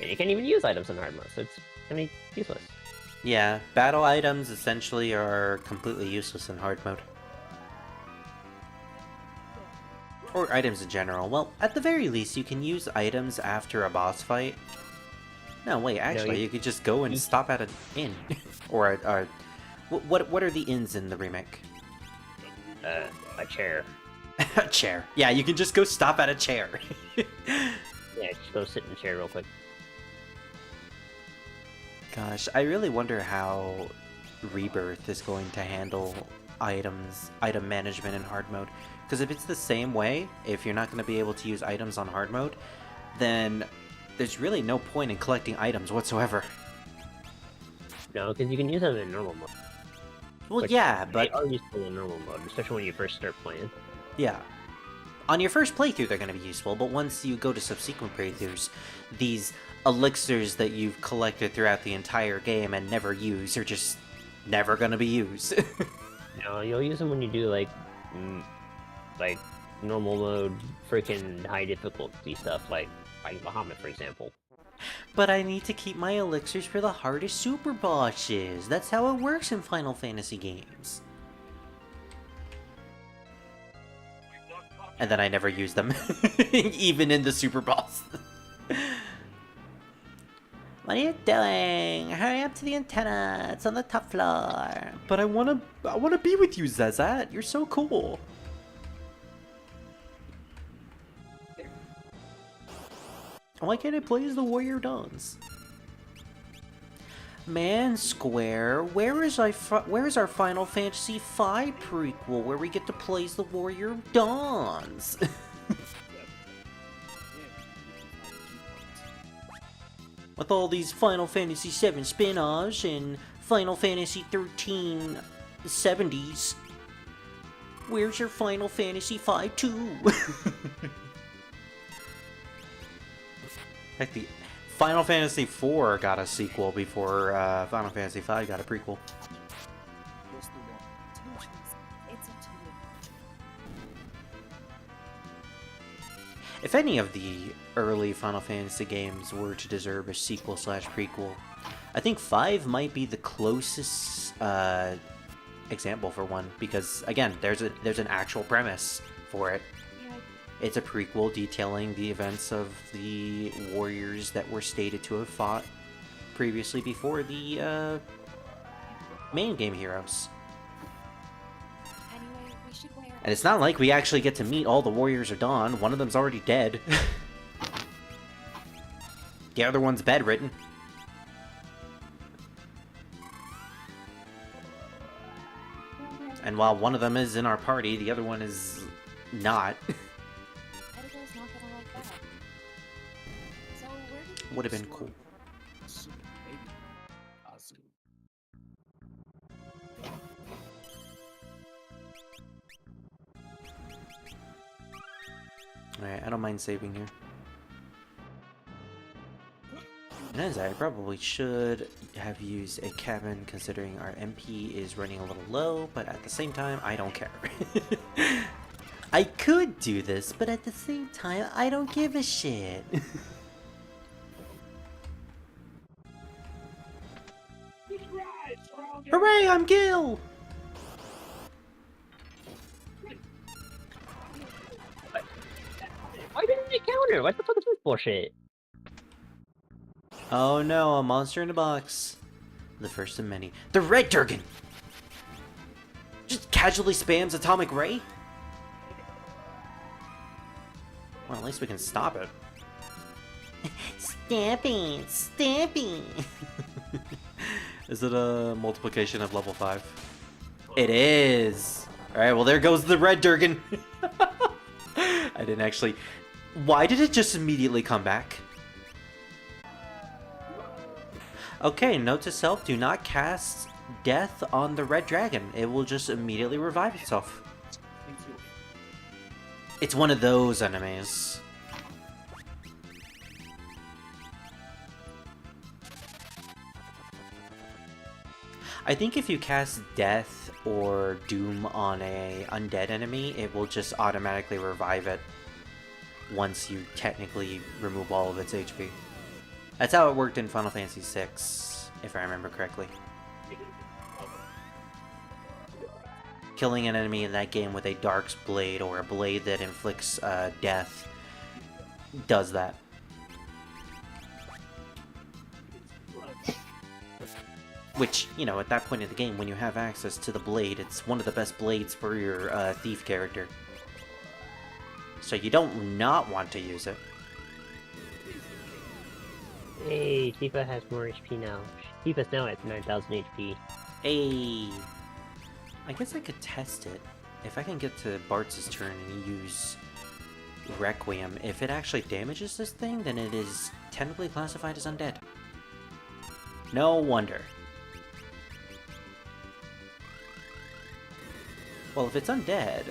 And you can't even use items in hard mode, so it's kind of useless. Yeah, battle items essentially are completely useless in hard mode. Or items in general. Well, at the very least, you can use items after a boss fight. No, wait, actually, you could just go and stop at an inn. Or what are the inns in the remake? A chair. A chair. Yeah, you can just go stop at a chair. Yeah, just go sit in a chair real quick. Gosh, I really wonder how Rebirth is going to handle item management in hard mode. Because if it's the same way, if you're not going to be able to use items on hard mode, then there's really no point in collecting items whatsoever. No, because you can use them in normal mode. Well, yeah, but... They are useful in normal mode, especially when you first start playing. Yeah. On your first playthrough, they're going to be useful, but once you go to subsequent playthroughs, these elixirs that you've collected throughout the entire game and never use are just never going to be used. No, you'll use them when you do, like normal mode, freaking high difficulty stuff, like fighting Bahamut, for example. But I need to keep my elixirs for the hardest super bosses. That's how it works in Final Fantasy games. And then I never use them, even in the super boss. What are you doing? Hurry up to the antenna. It's on the top floor. But I wanna be with you, Zezat. You're so cool. Why can't I play as the Warrior Dons? Man Square, where is our Final Fantasy V prequel where we get to play as the Warrior Dons? With all these Final Fantasy VII spin-offs and Final Fantasy 13 70s, where's your Final Fantasy V 2? Heck, the Final Fantasy IV got a sequel before Final Fantasy V got a prequel. It's up to you. If any of the early Final Fantasy games were to deserve a sequel slash prequel, I think 5 might be the closest example for one, because again, there's an actual premise for it. Yeah, It's a prequel detailing the events of the warriors that were stated to have fought previously before the main game heroes. anyway, we should wear. And it's not like we actually get to meet all the warriors of Dawn. One of them's already dead. The other one's bedridden. And while one of them is in our party, the other one is not. Editor's not gonna like that. So where did you Would have been cool. Alright, I don't mind saving here. And as I probably should have used a cabin considering our MP is running a little low, but at the same time, I don't care. I could do this, but at the same time, I don't give a shit. Hooray, I'm Gil! Why didn't they counter? What the fuck is this bullshit? Oh no, a monster in a box. The first of many. The Red Durgan! Just casually spams Atomic Ray? Well, at least we can stop it. Stamping, stamping. Is it a multiplication of level 5? It is! Alright, well there goes the Red Durgan! I didn't actually... Why did it just immediately come back? Okay, note to self, do not cast death on the Red Dragon. It will just immediately revive itself. It's one of those enemies. I think if you cast death or doom on a undead enemy, it will just automatically revive it once you technically remove all of its HP. That's how it worked in Final Fantasy VI, if I remember correctly. Killing an enemy in that game with a Dark's Blade or a blade that inflicts death does that. Which, you know, at that point in the game, when you have access to the blade, it's one of the best blades for your thief character. So you don't not want to use it. Hey, Tifa has more HP now. Tifa's now at 9,000 HP. Hey, I guess I could test it. If I can get to Bart's turn and use Requiem, if it actually damages this thing, then it is technically classified as undead. No wonder. Well, if it's undead...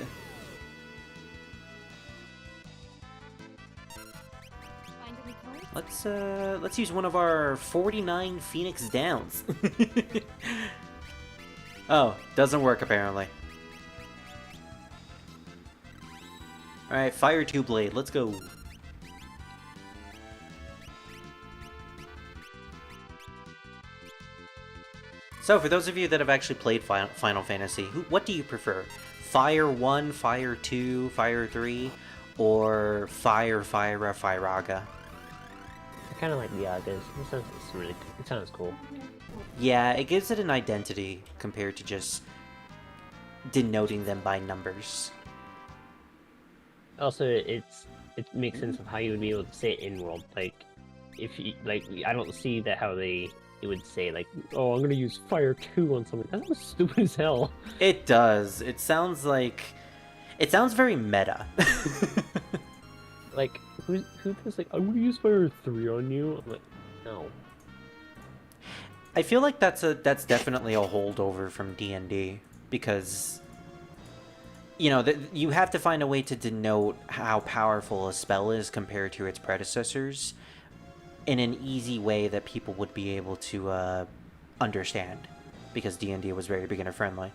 Find any cards? Let's use one of our 49 Phoenix Downs. Oh, doesn't work apparently. Alright, Fire 2 Blade, let's go. So, for those of you that have actually played Final Fantasy, what do you prefer? Fire 1, Fire 2, Fire 3, or Fire, Fyra, Fyraga? I kind of like the Agas. It sounds cool. Yeah, it gives it an identity compared to just denoting them by numbers. Also, it makes sense of how you would be able to say it in world. Like, if you I don't see that how they would say like, oh, I'm gonna use Fire 2 on something. That sounds stupid as hell. It does. It sounds very meta. Like, who was like, I'm gonna use Fire 3 on you? I'm like, no. I feel like that's definitely a holdover from D&D because you have to find a way to denote how powerful a spell is compared to its predecessors in an easy way that people would be able to understand, because D&D was very beginner friendly.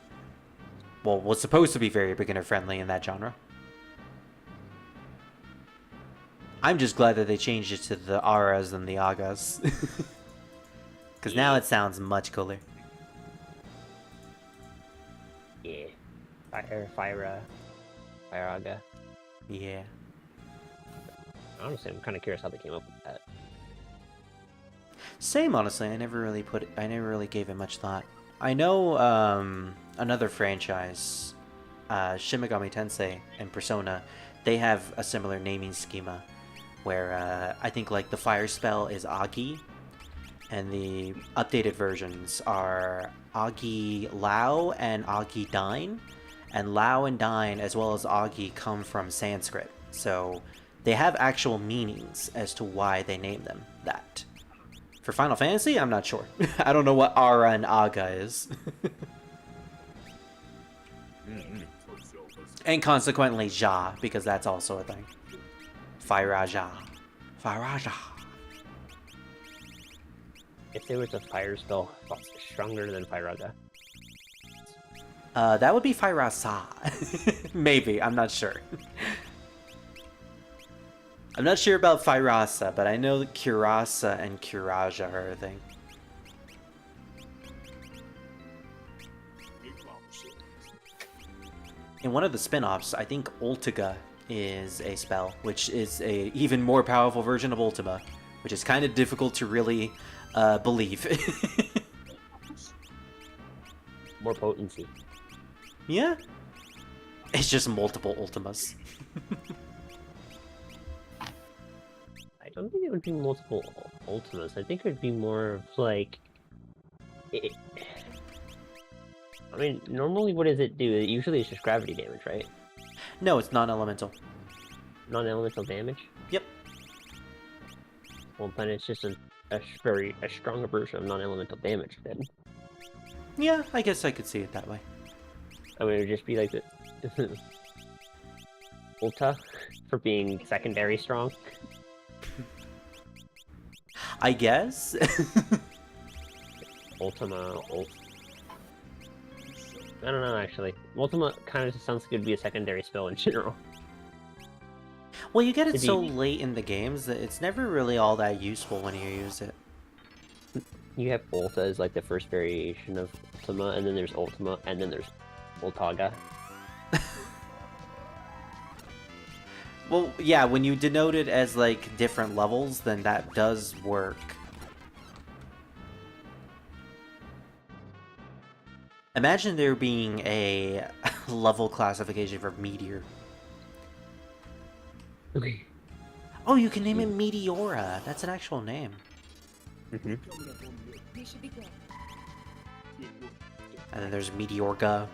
Well, was supposed to be very beginner friendly in that genre. I'm just glad that they changed it to the Aras and the Agas. Because now it sounds much cooler. Yeah. Fyra, Fyraga. Yeah. Honestly, I'm kind of curious how they came up with that. Same, honestly. I never really gave it much thought. I know another franchise, Shin Megami Tensei and Persona, they have a similar naming schema where I think like the fire spell is Agi, and the updated versions are Agi Lao and Agi Dine, and Lao and Dine as well as Agi come from Sanskrit, so they have actual meanings as to why they name them that. For Final Fantasy, I'm not sure. I don't know what Ara and Aga is. And consequently, Ja, because that's also a thing. Fyraja. Fyraja. If there was a fire spell stronger than Fyraga. That would be Fyrasa. Maybe, I'm not sure. I'm not sure about Fyrasa, but I know that Kurasa and Kuraja are a thing. In one of the spin-offs, I think Ultiga is a spell, which is a even more powerful version of Ultima, which is kind of difficult to really believe. More potency. Yeah. It's just multiple Ultimas. I don't think it would be multiple Ultimas. I think it would be more of like... I mean, normally what does it do? Usually it's just gravity damage, right? No, it's non-elemental. Non-elemental damage? Yep. Well, then it's just a stronger version of non-elemental damage, then. Yeah, I guess I could see it that way. I mean, it would just be like the... Ulta for being secondary strong. I guess. Ultima, I don't know, actually. Ultima kind of just sounds like it'd be a secondary spell in general. Well, you get it so late in the games that it's never really all that useful when you use it. You have Ulta as like the first variation of Ultima, and then there's Ultima, and then there's Ultaga. Well, yeah, when you denote it as like different levels, then that does work. Imagine there being a level classification for Meteor. Okay. Oh, you can name it Meteora. That's an actual name. Mm-hmm. We should be good. And then there's Meteorga.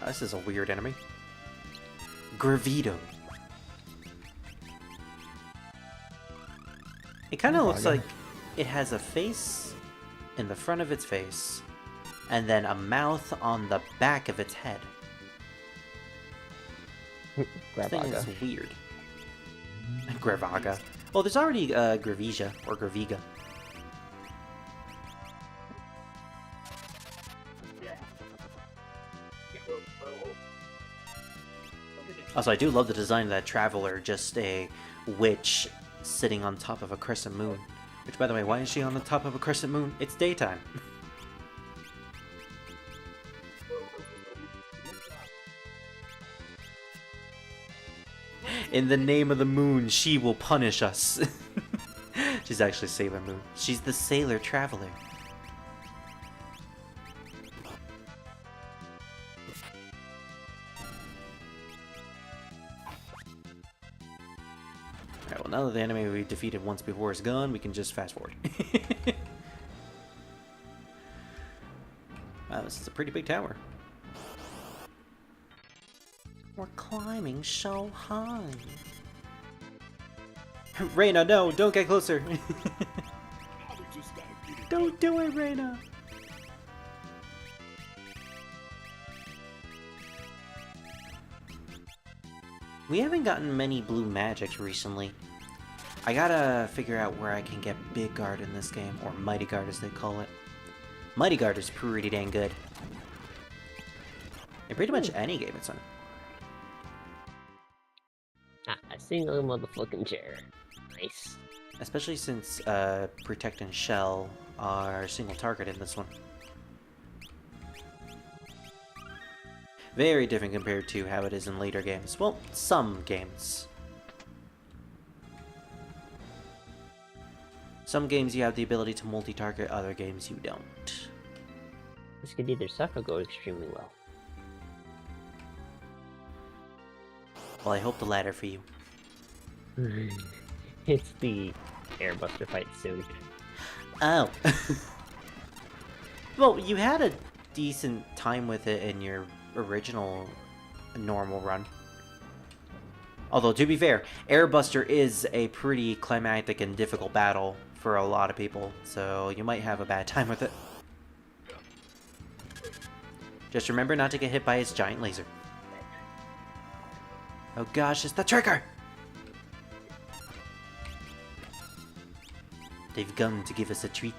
This is a weird enemy. Gravito. It kind of looks like it has a face in the front of its face, and then a mouth on the back of its head. This thing is weird. Gravaga. Oh, there's already Gravija, or Graviga. Also, I do love the design of that Traveler, just a witch sitting on top of a crescent moon. Which, by the way, why is she on the top of a crescent moon? It's daytime. In the name of the moon, she will punish us. She's actually Sailor Moon. She's the Sailor Traveler. Alright, well now that the enemy we defeated once before is gone, we can just fast forward. Wow, this is a pretty big tower. We're climbing so high. Reina, no, don't get closer. Don't do it, Reina. We haven't gotten many blue magics recently. I gotta figure out where I can get Big Guard in this game, or Mighty Guard as they call it. Mighty Guard is pretty dang good. In pretty much any game it's on. Ah, a single motherfucking chair. Nice. Especially since Protect and Shell are single target in this one. Very different compared to how it is in later games. Well, some games. Some games you have the ability to multi-target, other games you don't. This could either suck or go extremely well. Well, I hope the latter for you. It's the Airbuster fight suit. Oh. Well, you had a decent time with it in your original normal run. Although, to be fair, Airbuster is a pretty climactic and difficult battle for a lot of people, so you might have a bad time with it. Just remember not to get hit by its giant laser. Oh gosh, it's the trigger! They've come to give us a treat.